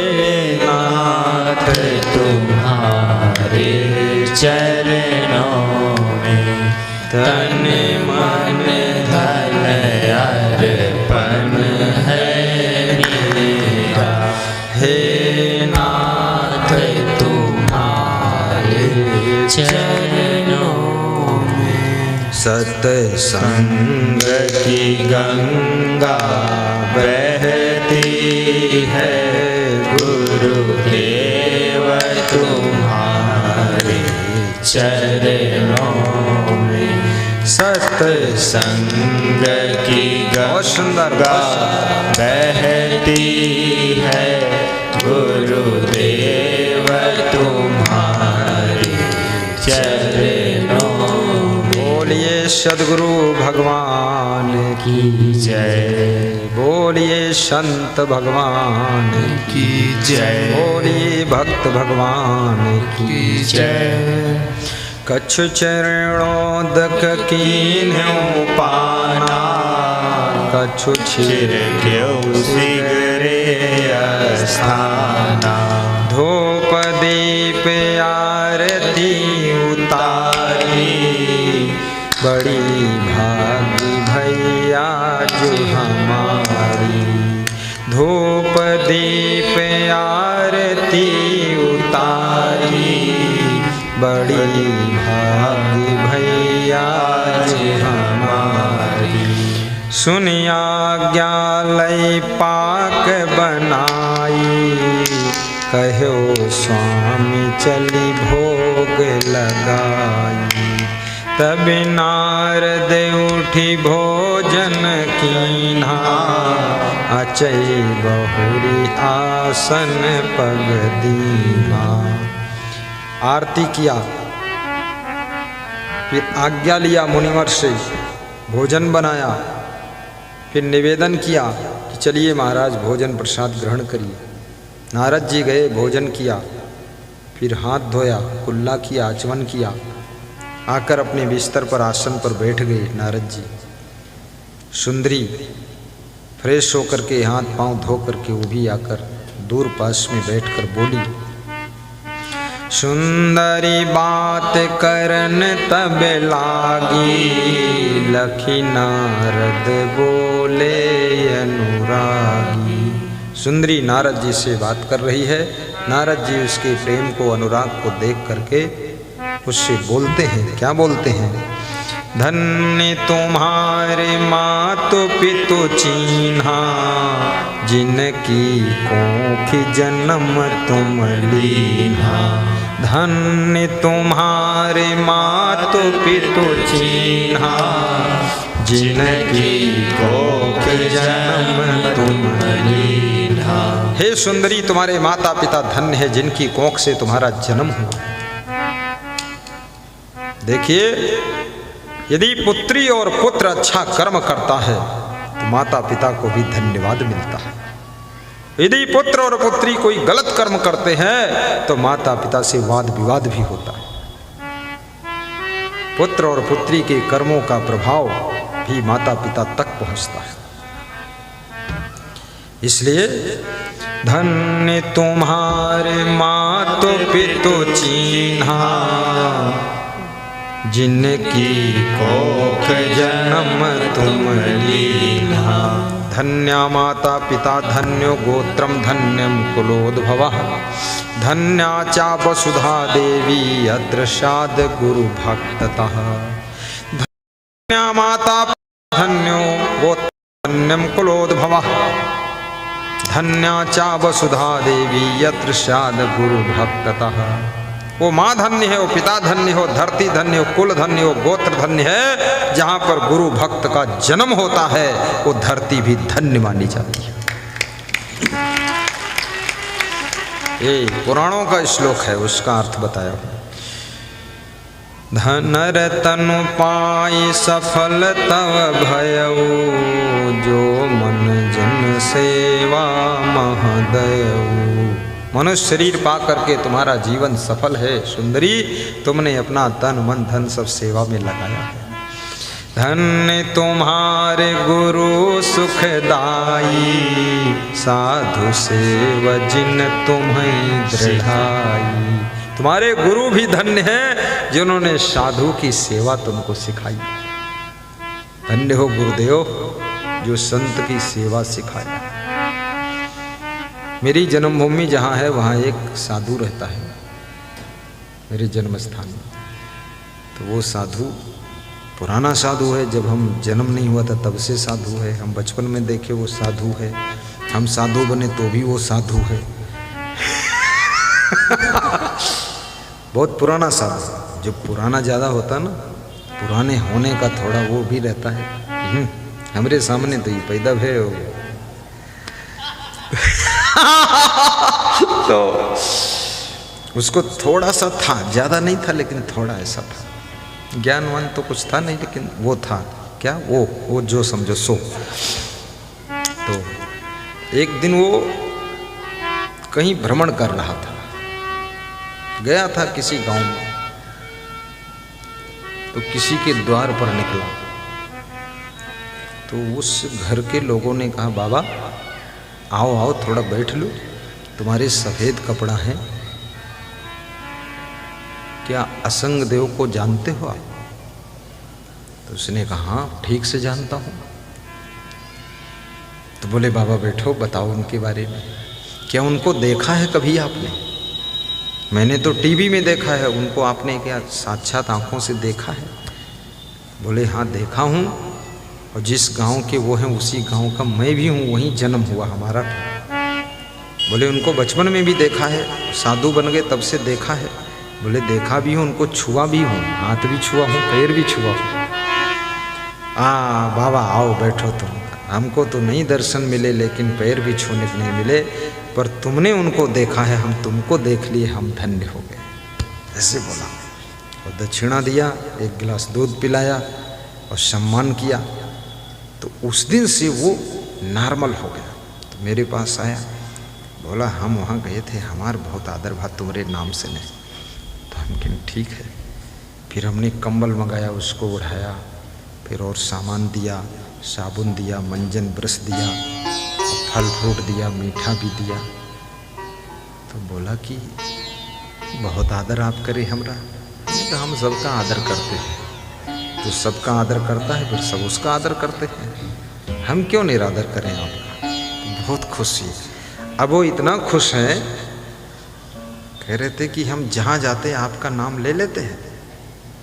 नाथ तुम्हारे चरणों में। तन मन धन अर्पण है मेरा, हे नाथ तुम्हारे चरणों में। सत्संग की गंगा बहती है, गुरुदेव तुम्हारे चरणों में। सत्संग की गंगा बहती है, गुरुदेव तुम्हारे चरणों में। बोलिए सद्गुरु भगवान की जय, बोलिए संत भगवान की जय, बोलिए भक्त भगवान की जय। कछु चरणोदक कीन्ह्यो पाना, कछु चिर क्यों सिगरे अस्थाना। धूप दीप आरती उतारी, बड़ी भागी भैया जो हमारी। धूप दीप आरती उतारी, बड़ी भागी भैया जो हमारी। सुनिया ज्ञालय पाक बनाई, कहो स्वामी चली भोग लगाई। तब नारद उठी भोजन कीन्हा, अचई बहुरी आसन पग दीना। आरती किया, फिर आज्ञा लिया मुनिवर से, भोजन बनाया, फिर निवेदन किया कि चलिए महाराज भोजन प्रसाद ग्रहण करिए। नारद जी गए, भोजन किया, फिर हाथ धोया, कुल्ला किया, आचमन किया, आकर अपने बिस्तर पर आसन पर बैठ गए नारद जी। सुंदरी फ्रेश होकर के हाथ पांव धो करके वो भी आकर दूर पास में बैठकर बोली। सुंदरी बात करन तब लागी, लखी नारद बोले अनुरागी। सुंदरी नारद जी से बात कर रही है। नारद जी उसके प्रेम को, अनुराग को देख करके उससे बोलते हैं। क्या बोलते हैं? धन्य तुम्हारे मातु पितु चीन्हा, जिनकी कोख जन्म तुम लीन्हा। धन्य तुम्हारे मातु पितु चीन्हा, जिनकी कोख जन्म तुम लीन्हा। हे सुंदरी, तुम्हारे माता पिता धन्य है जिनकी कोख से तुम्हारा जन्म हुआ। देखिए, यदि पुत्री और पुत्र अच्छा कर्म करता है तो माता पिता को भी धन्यवाद मिलता है। यदि पुत्र और पुत्री कोई गलत कर्म करते हैं तो माता पिता से वाद विवाद भी होता है। पुत्र और पुत्री के कर्मों का प्रभाव भी माता पिता तक पहुंचता है। इसलिए धन्य तुम्हारे मातु पितु चीन्हा, जिनकी कोख जन्म तुम लीन्हा। धन्या माता पिता धन्यो गोत्रम धन्यम कुलोद्भवः धन्या चा वसुधा देवी अदृशाद गुरु भक्ततः धन्या माता धन्यो गोत्रम धन्यम कुलोद्भवः धन्या चा वसुधा देवी अदृशाद गुरु भक्ततः। वो माँ धन्य है, वो पिता धन्य हो, धरती धन्य हो, कुल धन्य हो, गोत्र धन्य है। जहाँ पर गुरु भक्त का जन्म होता है वो धरती भी धन्य मानी जाती है। ये पुराणों का श्लोक है, उसका अर्थ बताया। धन रतनु पाई सफल तव भयऊ जो मन जन सेवा महदयऊ। मनुष्य शरीर पा करके तुम्हारा जीवन सफल है सुंदरी, तुमने अपना तन मन धन सब सेवा में लगाया है। धन्य तुम्हारे गुरु सुखदाई साधु सेव जिन तुम्हें दृढ़ाई। तुम्हारे गुरु भी धन्य हैं जिन्होंने साधु की सेवा तुमको सिखाई। धन्य हो गुरुदेव जो संत की सेवा सिखाया। मेरी जन्मभूमि जहाँ है वहाँ एक साधु रहता है, मेरे जन्म स्थान में। तो वो साधु पुराना साधु है, जब हम जन्म नहीं हुआ था तब से साधु है। हम बचपन में देखे वो साधु है, हम साधु बने तो भी वो साधु है। बहुत पुराना साधु। जो पुराना ज़्यादा होता ना, पुराने होने का थोड़ा वो भी रहता है। हमारे सामने तो ये पैदा है हो। तो उसको थोड़ा सा था, ज़्यादा नहीं था लेकिन थोड़ा ऐसा था। ज्ञानवान तो कुछ था नहीं लेकिन वो था क्या, वो जो समझो सो। तो एक दिन वो कहीं भ्रमण कर रहा था, गया था किसी गांव में। तो किसी के द्वार पर निकला तो उस घर के लोगों ने कहा, बाबा आओ आओ थोड़ा बैठ लो, तुम्हारे सफ़ेद कपड़ा है, क्या असंग देव को जानते हो आप? तो उसने कहा हाँ ठीक से जानता हूँ। तो बोले बाबा बैठो, बताओ उनके बारे में, क्या उनको देखा है कभी आपने? मैंने तो टीवी में देखा है, उनको आपने क्या साक्षात आंखों से देखा है? बोले हाँ देखा हूँ, और जिस गांव के वो हैं उसी गांव का मैं भी हूँ, वहीं जन्म हुआ हमारा। बोले उनको बचपन में भी देखा है, साधु बन गए तब से देखा है। बोले देखा भी हूँ, उनको छुआ भी हूँ, हाथ भी छुआ हूँ, पैर भी छुआ हूँ। बाबा आओ बैठो तुम, हमको तो नहीं दर्शन मिले लेकिन पैर भी छूने को नहीं मिले, पर तुमने उनको देखा है, हम तुमको देख लिए, हम धन्य हो गए। ऐसे बोला और दक्षिणा दिया, एक गिलास दूध पिलाया और सम्मान किया। तो उस दिन से वो नॉर्मल हो गया। तो मेरे पास आया, बोला हम वहाँ गए थे, हमारा बहुत आदर भाव तुम्हारे नाम से नहीं। तो हम कहें ठीक है। फिर हमने कंबल मंगाया, उसको उठाया, फिर और सामान दिया, साबुन दिया, मंजन ब्रश दिया, फल फ्रूट दिया, मीठा भी दिया। तो बोला कि बहुत आदर आप करे हमरा। तो हम सबका आदर करते हैं, तो सबका आदर करता है फिर सब उसका आदर करते हैं, हम क्यों निरादर करें आपका? तो बहुत खुशी। अब वो इतना खुश है, कह रहे थे कि हम जहाँ जाते हैं आपका नाम ले लेते हैं।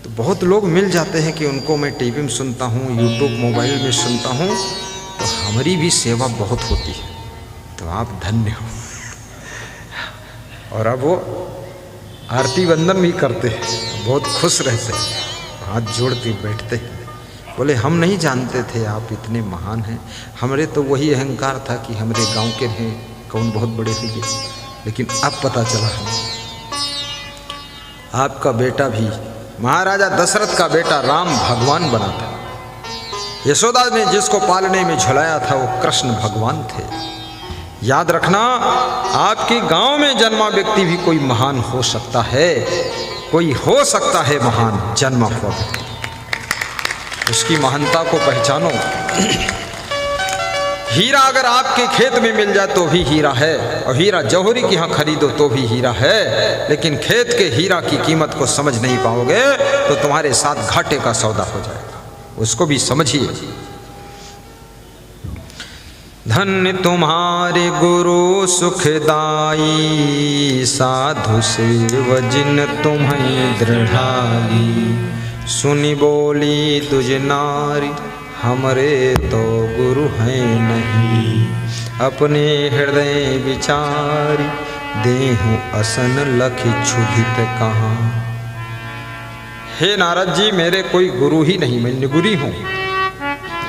तो बहुत लोग मिल जाते हैं कि उनको मैं टीवी में सुनता हूँ, यूट्यूब मोबाइल में सुनता हूँ, तो हमारी भी सेवा बहुत होती है, तो आप धन्य हो। और अब वो आरती वंदन भी करते हैं, बहुत खुश रहते हैं, हाथ जोड़ते बैठते हैं। बोले हम नहीं जानते थे आप इतने महान हैं, हमारे तो वही अहंकार था कि हमारे गांव के हैं, कौन बहुत बड़े हुए, लेकिन अब पता चला हम आपका बेटा भी महाराजा दशरथ का बेटा राम भगवान बना था। यशोदा ने जिसको पालने में झुलाया था वो कृष्ण भगवान थे। याद रखना, आपके गांव में जन्मा व्यक्ति भी कोई महान हो सकता है, कोई हो सकता है महान जन्मा हुआ व्यक्ति। उसकी महानता को पहचानो। हीरा अगर आपके खेत में मिल जाए तो भी हीरा है, और हीरा जौहरी के यहाँ खरीदो तो भी हीरा है, लेकिन खेत के हीरा की कीमत को समझ नहीं पाओगे तो तुम्हारे साथ घाटे का सौदा हो जाएगा। उसको भी समझिए। धन्य तुम्हारे गुरु सुखदाई, साधु सेव जिन तुम्हें दृढ़ाई। सुनी बोली दुज नारी, हमरे तो गुरु हैं नहीं। अपने हृदय विचारी, देहु असन लखि क्षुधित कहाँ। हे नारद जी, मेरे कोई गुरु ही नहीं, मैं निगुरी हूँ।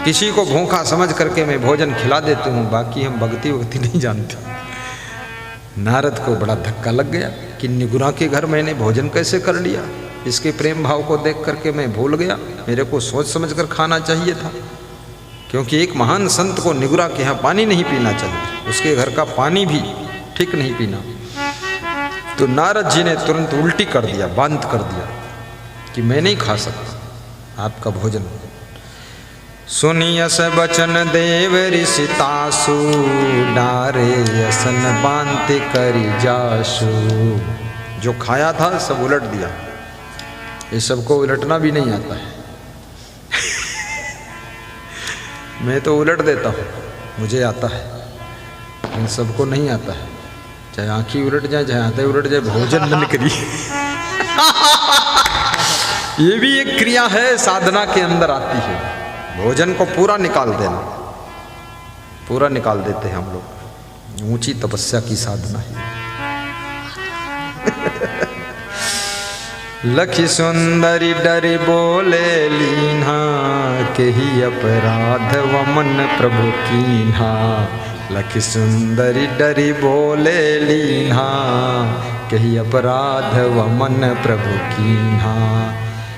किसी को भूखा समझ करके मैं भोजन खिला देती हूँ, बाकी हम भक्ति वक्ति नहीं जानते। नारद को बड़ा धक्का लग गया कि निगुरा के घर मैंने भोजन कैसे कर लिया। इसके प्रेम भाव को देख करके मैं भूल गया, मेरे को सोच समझ कर खाना चाहिए था। क्योंकि एक महान संत को निगुरा के यहाँ पानी नहीं पीना चाहिए, उसके घर का पानी भी ठीक नहीं पीना। तो नारद जी ने तुरंत उल्टी कर दिया, बंद कर दिया कि मैं नहीं खा सकता आपका भोजन। सुनियस बचन देव ऋषि तासु, डारे असन बांति करी जासु। जो खाया था सब उलट दिया। ये सबको उलटना भी नहीं आता है। मैं तो उलट देता हूँ, मुझे आता है, इन सबको नहीं आता है। चाहे आँखी उलट जाए, चाहे हाथे उलट जाए, भोजन न निकली। ये भी एक क्रिया है, साधना के अंदर आती है। भोजन को पूरा निकाल देना, पूरा निकाल देते हैं हम लोग। ऊंची तपस्या की साधना है। लखी सुंदरी डरी बोले लीन्हा, केही अपराध वमन प्रभु कीन्हा। लखी सुंदरी डरी बोले लीन्हा, केही अपराध वमन प्रभु कीन्हा।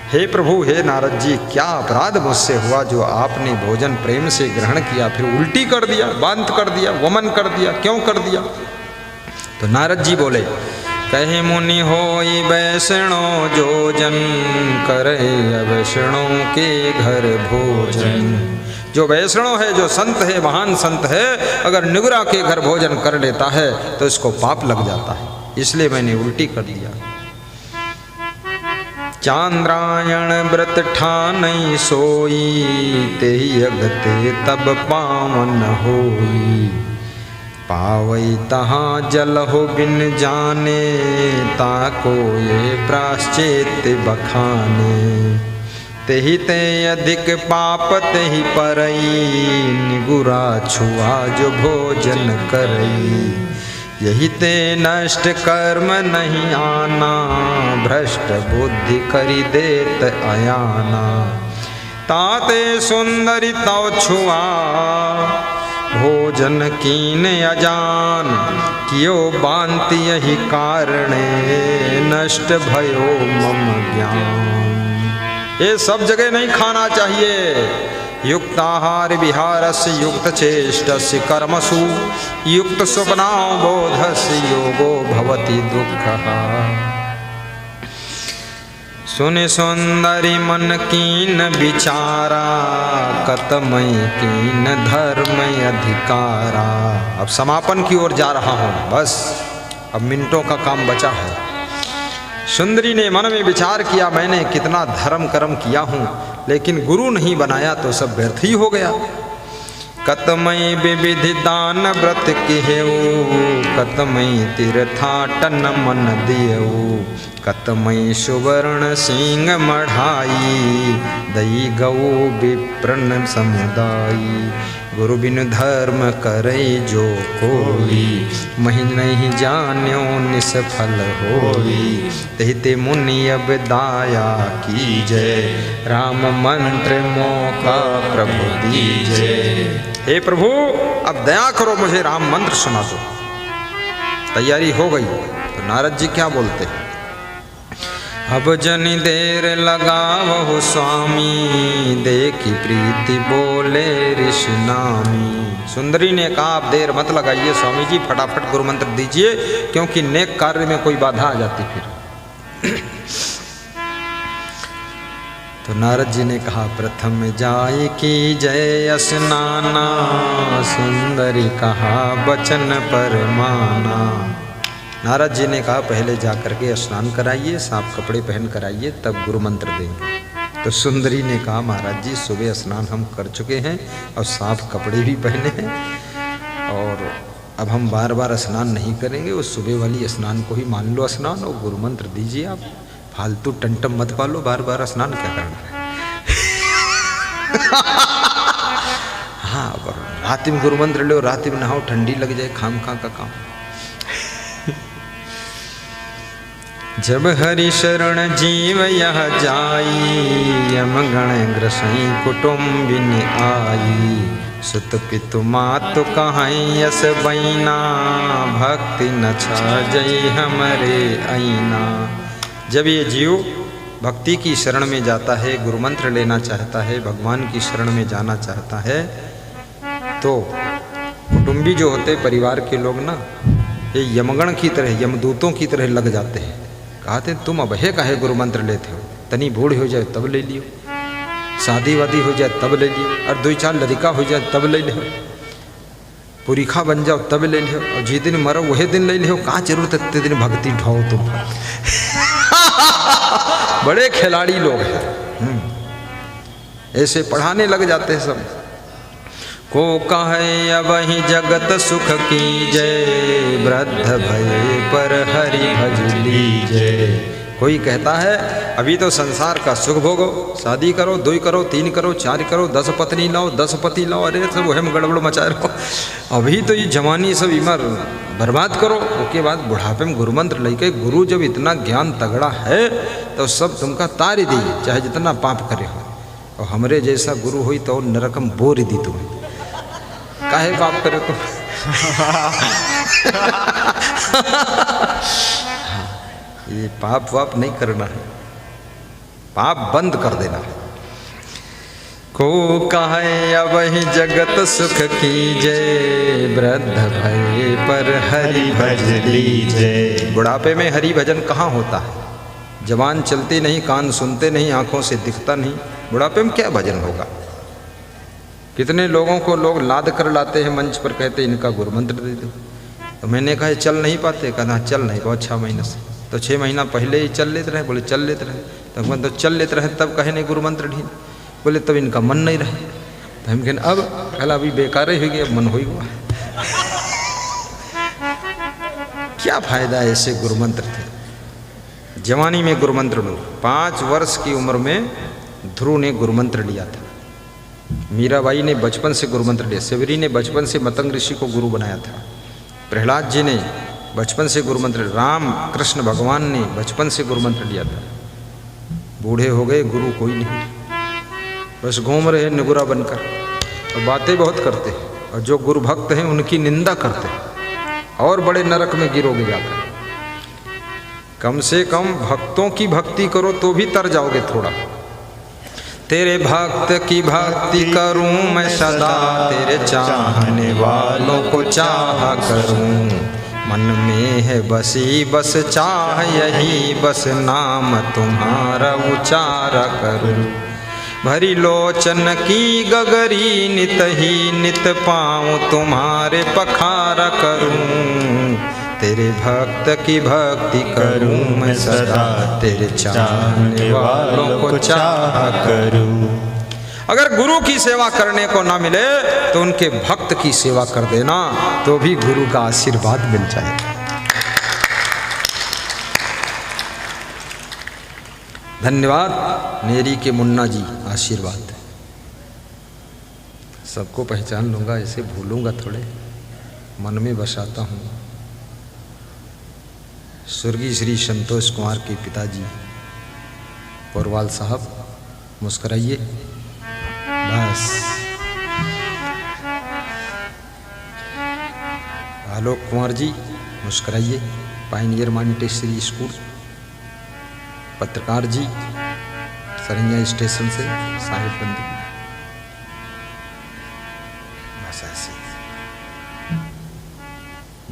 हे प्रभु, हे नारद जी, क्या अपराध मुझसे हुआ जो आपने भोजन प्रेम से ग्रहण किया, फिर उल्टी कर दिया, बांत कर दिया, वमन कर दिया, क्यों कर दिया? तो नारद जी बोले, कहे मुनि होई वैष्णो जोजन, करे अवैष्णो के घर भोजन। जो वैष्णो है, जो संत है, महान संत है, अगर निगुरा के घर भोजन कर लेता है तो इसको पाप लग जाता है, इसलिए मैंने उल्टी कर दिया। चांद्रायण व्रत ठानई सोई, तेहि अगते तब पावन होई। पावई तहाँ जल हो बिन जाने, ताको ये प्राश्चित बखाने। तेहि ते अधिक पाप तेहि परई, निगुरा छुआ जो भोजन करई। यही ते नष्ट कर्म नहीं आना, भ्रष्ट बुद्धि करी देत अयाना। ताते सुंदरी तव छुआ, भोजन कीन अजान। कियो बांति यही कारणे, नष्ट भयो मम ज्ञान। ये सब जगह नहीं खाना चाहिए। युक्ताहार विहारस्य युक्त चेष्टस्य कर्मसु, युक्त स्वप्नाओ बोधस्य योगो भवति दुःखः। सुनि सुंदरी मन कीन विचारा, कतमय कीन धर्म अधिकारा। अब समापन की ओर जा रहा हूँ, बस अब मिनटों का काम बचा है। सुंदरी ने मन में विचार किया, मैंने कितना धर्म कर्म किया हूँ, लेकिन गुरु नहीं बनाया तो सब व्यर्थ ही हो गया। कतमई विविधि दान व्रत किहेऊ, कतमई तीर्थाटन मन दियऊ। कतमई सुवर्ण सिंह मढ़ाई, दई गऊ विप्रन समुदायी। गुरु बिन धर्म करे जो कोई, महि नहीं जान्यो निष्फल होई। तेहिते मुनि अब दाया कीजय, राम मंत्र मौका प्रभु दीजय। हे प्रभु, अब दया करो, मुझे राम मंत्र सुना दो। तैयारी हो गई तो नारद जी क्या बोलते हैं, अब जनी देर लगावहु स्वामी, देखी प्रीति बोले ऋषि नामी। सुंदरी ने कहा, आप देर मत लगाइए स्वामी जी, फटाफट गुरु मंत्र दीजिए, क्योंकि नेक कार्य में कोई बाधा आ जाती फिर। तो नारद जी ने कहा, प्रथम जाय की जय स्नाना, सुंदरी कहा बचन पर माना। नारद जी ने कहा, पहले जा करके स्नान कराइए, साफ कपड़े पहन कर आइए, तब गुरु मंत्र देंगे। तो सुंदरी ने कहा, महाराज जी सुबह स्नान हम कर चुके हैं और साफ कपड़े भी पहने हैं, और अब हम बार बार स्नान नहीं करेंगे, उस सुबह वाली स्नान को ही मान लो स्नान, और गुरु मंत्र दीजिए। आप फालतू टंटम मत पालो, बार बार स्नान क्या करना है। हाँ, और रात में गुरु मंत्र लो, रात में नहाओ, ठंडी लग जाए, खाम खा का काम। जब हरि शरण जीव यह जाई, यम गण ग्रसई कुटुम्बिन आई, सुत पितु मातु कहाई यस बैना, भक्ति न छाजई हमरे ऐना। जब ये जीव भक्ति की शरण में जाता है, गुरु मंत्र लेना चाहता है, भगवान की शरण में जाना चाहता है, तो कुटुंबी जो होते परिवार के लोग ना, ये यमगण की तरह, यमदूतों की तरह लग जाते हैं। कहते तुम अब है काहे गुरु मंत्र लेते हो, तनी बूढ़ हो जाए तब ले लियो, शादी वादी हो जाए तब ले लियो, और 2-4 लड़का हो जाए तब ले लियो, पुरीखा बन जाओ तब ले लियो, और जिस दिन मरो वही दिन ले लियो। कहाँ जरूरत है दिन भक्ति ढाओ तुम। बड़े खिलाड़ी लोग हैं, ऐसे पढ़ाने लग जाते हैं सब। को कहे अब ही जगत सुख की जय, वृद्ध भये पर हरि भज लीजय। कोई कहता है अभी तो संसार का सुख भोगो, शादी करो, 2 करो, 3 करो, 4 करो, 10 पत्नी लाओ, 10 पति लाओ, अरे सब वह गड़बड़ मचा रहो। अभी तो ये जवानी सब इमर बर्बाद करो, उसके बाद बुढ़ापे में गुरु मंत्र लेके, गुरु जब इतना ज्ञान तगड़ा है तो सब तुमका तार ही दी, चाहे जितना पाप करे हो। और हमरे जैसा गुरु हुई तो नरकम बोर ही दी तुम्हें, काहे पाप करे तुम। ये पाप वाप नहीं करना है, पाप बंद कर देना है। को कहे अब ही जगत सुख की जय, वृद्ध भये पर हरि भज लीजय। बुढ़ापे में हरि भजन कहाँ होता है? जवान चलते नहीं, कान सुनते नहीं, आंखों से दिखता नहीं, बुढ़ापे में क्या भजन होगा? कितने लोगों को लोग लाद कर लाते हैं मंच पर, कहते इनका गुरु मंत्र दे दो। तो मैंने कहा चल नहीं पाते, कहना चल नहीं बहुत 6 महीने से। तो 6 महीना पहले ही चल लेते रहे, बोले चल लेते रहे। तो हम तो चल लेते रहे तब कहे नहीं गुरु मंत्र ढील, बोले तब इनका मन नहीं रहे। तो हम कहें अब कहला अभी बेकार ही होगी, अब मन हो हुआ। क्या फायदा है ऐसे गुरु मंत्र थे। जवानी में गुरु मंत्र लो। 5 वर्ष की उम्र में ध्रुव ने गुरु मंत्र लिया था, मीराबाई ने बचपन से गुरु मंत्र लिया, सेवरी ने बचपन से मतंग ऋषि को गुरु बनाया था, प्रहलाद जी ने बचपन से गुरु मंत्र, राम कृष्ण भगवान ने बचपन से गुरु मंत्र लिया था। बूढ़े हो गए, गुरु कोई नहीं, बस घूम रहे निगुरा बनकर, और बातें बहुत करते हैं, और जो गुरु भक्त हैं उनकी निंदा करते हैं, और बड़े नरक में गिरोगे जाकर। कम से कम भक्तों की भक्ति करो तो भी तर जाओगे थोड़ा। तेरे भक्त की भक्ति करूं मैं सदा, तेरे चाहने वालों को चाहा करूं, मन में है बसी बस चाह यही, बस नाम तुम्हारा उचारा करूं। भरी लोचन की गगरी नित ही नित पाऊं, तुम्हारे पखारा करूं, तेरे भक्त की भक्ति करूं मैं सदा, तेरे चाहने वालों को चाहा करूं। अगर गुरु की सेवा करने को ना मिले तो उनके भक्त की सेवा कर देना, तो भी गुरु का आशीर्वाद मिल जाएगा। धन्यवाद नेरी के मुन्ना जी, आशीर्वाद। सबको पहचान लूँगा, ऐसे भूलूँगा थोड़े, मन में बसाता हूँ। स्वर्गीय श्री संतोष कुमार के पिताजी पोरवाल साहब, मुस्कराइए बस। Alok Kumar ji मुस्कराइए, Pioneer Montessori school. पत्रकार जी सरैया स्टेशन से साहिबगंज। बस ऐसे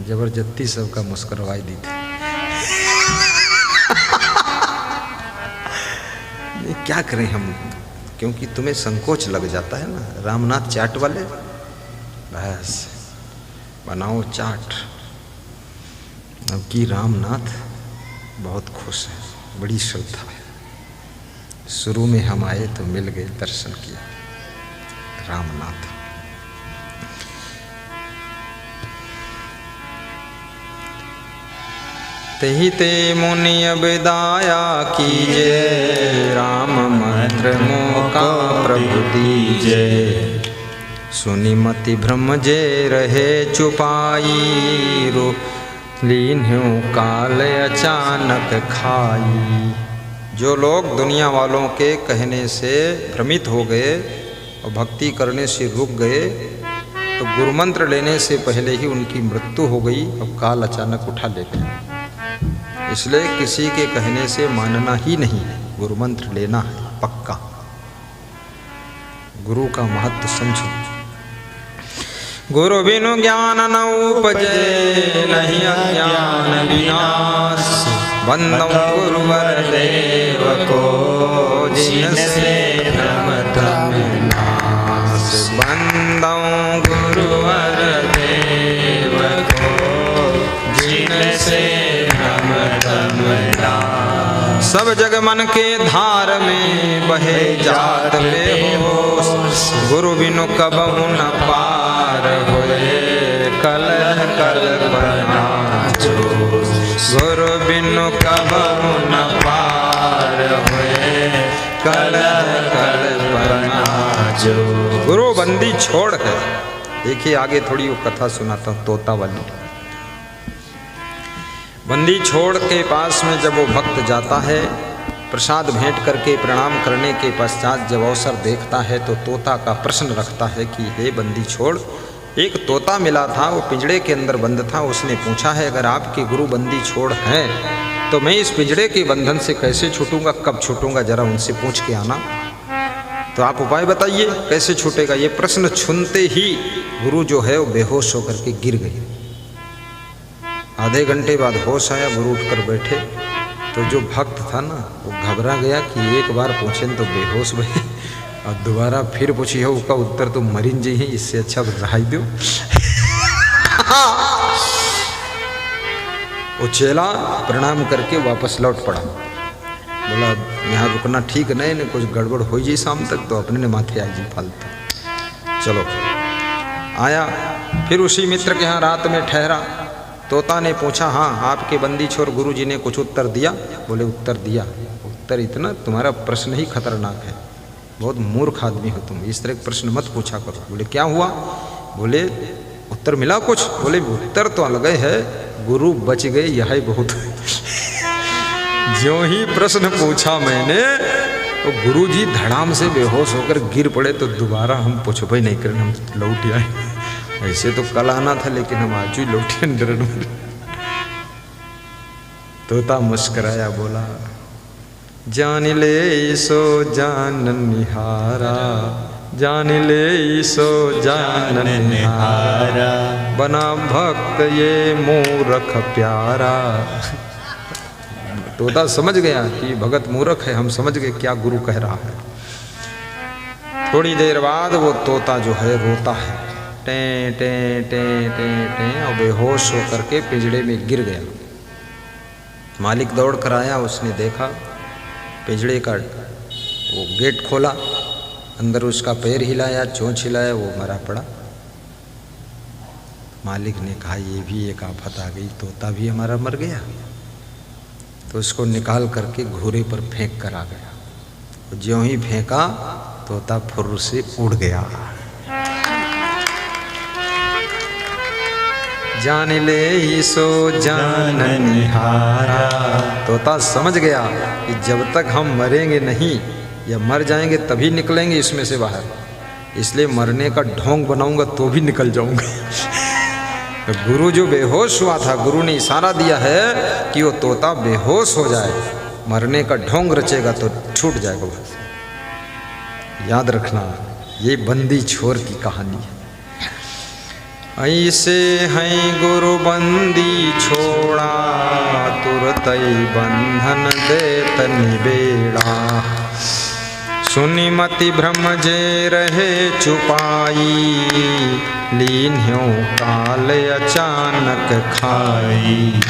जबरदस्ती सबका मुस्करवाई दी थी। क्या करें हम, क्योंकि तुम्हें संकोच लग जाता है ना। रामनाथ चाट वाले, बस बनाओ चाट। अब की रामनाथ बहुत खुश है, बड़ी श्रद्धा है। शुरू में हम आए तो मिल गए, दर्शन किया रामनाथ। तेहि ते मुनि अब दाया कीजे, राम मंत्र मोका प्रभु दीजे। सुनि मति भ्रम जे रहे चुपाई, रो लीन्ह्यों काल अचानक खाई। जो लोग दुनिया वालों के कहने से भ्रमित हो गए और भक्ति करने से रुक गए, तो गुरुमंत्र लेने से पहले ही उनकी मृत्यु हो गई और काल अचानक उठा ले गया। इसलिए किसी के कहने से मानना ही नहीं है, गुरुमंत्र लेना है पक्का। गुरु का महत्व समझो। गुरु बिनु ज्ञान न उपजे, नहीं अज्ञान विनाश। बंदौ गुरुवर देव को, जिनसे भ्रम तम नाश। बंदौ गुरुवर देव को, जिनसे भ्रम तम नाश। सब जग मन के धार में बहे जात बेहोश, गुरु बिनु कबहु न पार होए, कलह कल्पना जोश। गुरु बिनु कबहु न पार होए, कलह कल्पना जोश। गुरु बंदी छोड़ है। देखिए आगे थोड़ी वो कथा सुनाता हूँ, तोता वाली। बंदी छोड़ के पास में जब वो भक्त जाता है, प्रसाद भेंट करके प्रणाम करने के पश्चात जब अवसर देखता है, तो तोता का प्रश्न रखता है कि हे बंदी छोड़, एक तोता मिला था, वो पिंजड़े के अंदर बंद था। उसने पूछा है अगर आपके गुरु बंदी छोड़ हैं तो मैं इस पिंजड़े के बंधन से कैसे छूटूंगा, कब छूटूंगा, जरा उनसे पूछ के आना। तो आप उपाय बताइए कैसे छूटेगा। ये प्रश्न सुनते ही गुरु जो है वो बेहोश होकर के गिर गए। आधे घंटे बाद होश आया, गुरु उठकर बैठे। तो जो भक्त था ना, वो घबरा गया कि एक बार पूछे तो बेहोश भई, और दोबारा फिर पूछिए उसका उत्तर तो मरीन जी ही, इससे अच्छा तो रहा दो। वो चेला प्रणाम करके वापस लौट पड़ा। बोला यहाँ रुकना ठीक नहीं, ने कुछ गड़बड़ हो जी शाम तक तो अपने ने माथे आई जी फालतू। चलो आया, फिर उसी मित्र के यहाँ रात में ठहरा। तोता ने पूछा हाँ आपके बंदी छोड़ गुरु जी ने कुछ उत्तर दिया? बोले उत्तर दिया। उत्तर इतना, तुम्हारा प्रश्न ही खतरनाक है, बहुत मूर्ख आदमी हो तुम, इस तरह के प्रश्न मत पूछा करो। बोले क्या हुआ? बोले उत्तर मिला कुछ? बोले उत्तर तो अलग है, गुरु बच गए यह बहुत। ज्यों ही प्रश्न पूछा मैंने तो गुरु जी धड़ाम से बेहोश होकर गिर पड़े। तो दोबारा हम पूछो नहीं करें, हम लौट आए। ऐसे तो कल आना था लेकिन हम आज ही लौटे अंदर। तोता मुस्कराया, बोला जान ले सो जान निहारा, जान ले सो जान निहारा, बना भक्त ये मूर्ख प्यारा। तोता समझ गया कि भगत मूर्ख है, हम समझ गए क्या गुरु कह रहा है। थोड़ी देर बाद वो तोता जो है रोता है, टें टें टें टें टें, और बेहोश होकर के पिंजड़े में गिर गया। मालिक दौड़ कर आया, उसने देखा पिंजड़े का वो गेट खोला, अंदर उसका पैर हिलाया, चोंच हिलाया, वो मरा पड़ा। मालिक ने कहा ये भी एक आफत आ गई, तोता भी हमारा मर गया। तो उसको निकाल करके घोड़े पर फेंक कर आ गया। ज्यों ही फेंका तोता फुर्र से उड़ गया। जान ले सो जान निहारा। तोता समझ गया कि जब तक हम मरेंगे नहीं या मर जाएंगे तभी निकलेंगे इसमें से बाहर, इसलिए मरने का ढोंग बनाऊंगा तो भी निकल जाऊंगा। तो गुरु जो बेहोश हुआ था, गुरु ने इशारा दिया है कि वो तोता बेहोश हो जाए, मरने का ढोंग रचेगा तो छूट जाएगा वहाँ। याद रखना, ये बंदी छोर की कहानी है। ऐसे हैं गुरु बंदी छोड़ा, तुरत बंधन देत निबेड़ा। सुनि मति भ्रम जे रहे चुपाई, लीन्ह्यों काल अचानक खाई।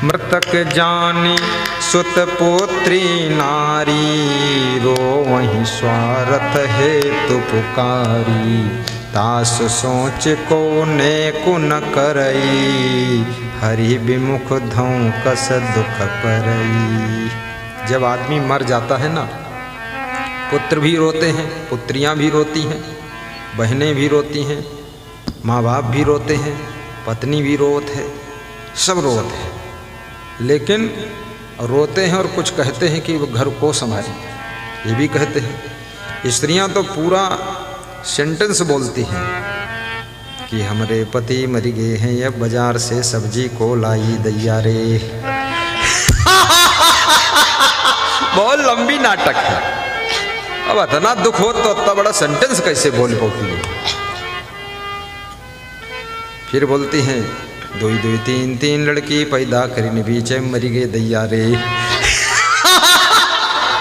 मृतक जानी सुत पुत्री नारी, रो वहीं स्वार्थ हेतु पुकारी। तास सोच को ने कुन करई, हरि विमुख धौं कस दुख परई। जब आदमी मर जाता है ना, पुत्र भी रोते हैं, पुत्रियां भी रोती हैं, बहनें भी रोती हैं, माँ बाप भी रोते हैं, पत्नी भी रोत है, सब रोते हैं। लेकिन रोते हैं और कुछ कहते हैं कि वो घर को संभाले, ये भी कहते हैं। स्त्रियां तो पूरा सेंटेंस बोलती हैं कि हमारे पति मर गए हैं, अब बाजार से सब्जी को लाई दैया रे। बहुत लंबी नाटक है। अब इतना दुख हो तो इतना बड़ा सेंटेंस कैसे बोल पाती है। फिर बोलती हैं दुई दुई तीन तीन लड़की पैदा करीन बीच मरी गए दैया रे।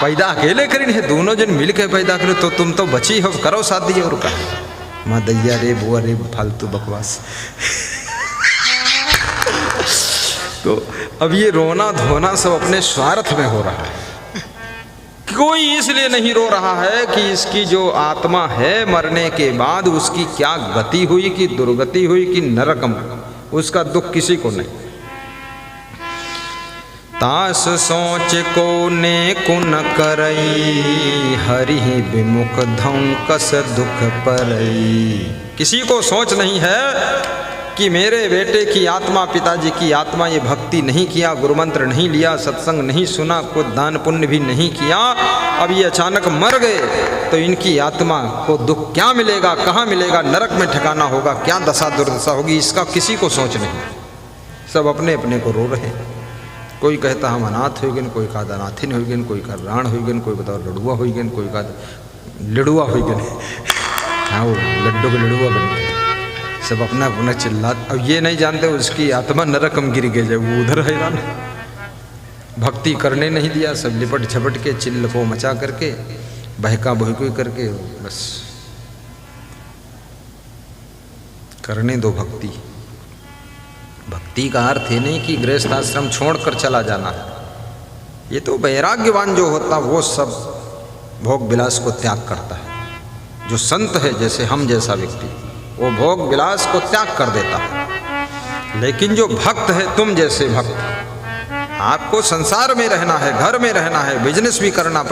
पैदा अकेले करीन है, दोनों जन मिल के पैदा करे तो तुम तो बची हो, करो शादी और का माँ दैया रे बुआ रे, फालतू बकवास। तो अब ये रोना धोना सब अपने स्वार्थ में हो रहा है। कोई इसलिए नहीं रो रहा है कि इसकी जो आत्मा है मरने के बाद उसकी क्या गति हुई, कि दुर्गति हुई, कि नरकम, उसका दुख किसी को नहीं। तास सोच को ने कुन करई, हरि विमुख धौं कस दुख परई। किसी को सोच नहीं है कि मेरे बेटे की आत्मा, पिताजी की आत्मा ये भक्ति नहीं किया, गुरुमंत्र नहीं लिया, सत्संग नहीं सुना, कुछ दान पुण्य भी नहीं किया, अब ये अचानक मर गए तो इनकी आत्मा को दुख क्या मिलेगा, कहाँ मिलेगा, नरक में ठिकाना होगा, क्या दशा दुर्दशा होगी, इसका किसी को सोच नहीं। सब अपने अपने को रो रहे हैं। कोई कहता हम अनाथ हो गए, कोई कहता अनाथिन हो गए, कोई कह राण हो गए, कोई बताओ लड़ुआ हो गए, कोई कहता लड़ुआ हो गए। हाँ, वो लड्डू के लड़ुआ बन गए। सब अपना अपना चिल्ला। अब ये नहीं जानते उसकी आत्मा नरक में गिर गए, जब वो उधर हैरान, भक्ति करने नहीं दिया, सब लिपट झपट के चिल्लपो मचा करके बहका बहकुई करके बस करने दो भक्ति। भक्ति का अर्थ है नहीं कि गृहस्थ आश्रम छोड़कर चला जाना है। ये तो वैराग्यवान जो होता वो सब भोग विलास को त्याग करता है। जो संत है जैसे हम जैसा व्यक्ति, वो भोग विलास को त्याग कर देता है। लेकिन जो भक्त है, तुम जैसे भक्त, आपको संसार में रहना है, घर में रहना है, बिजनेस भी करना,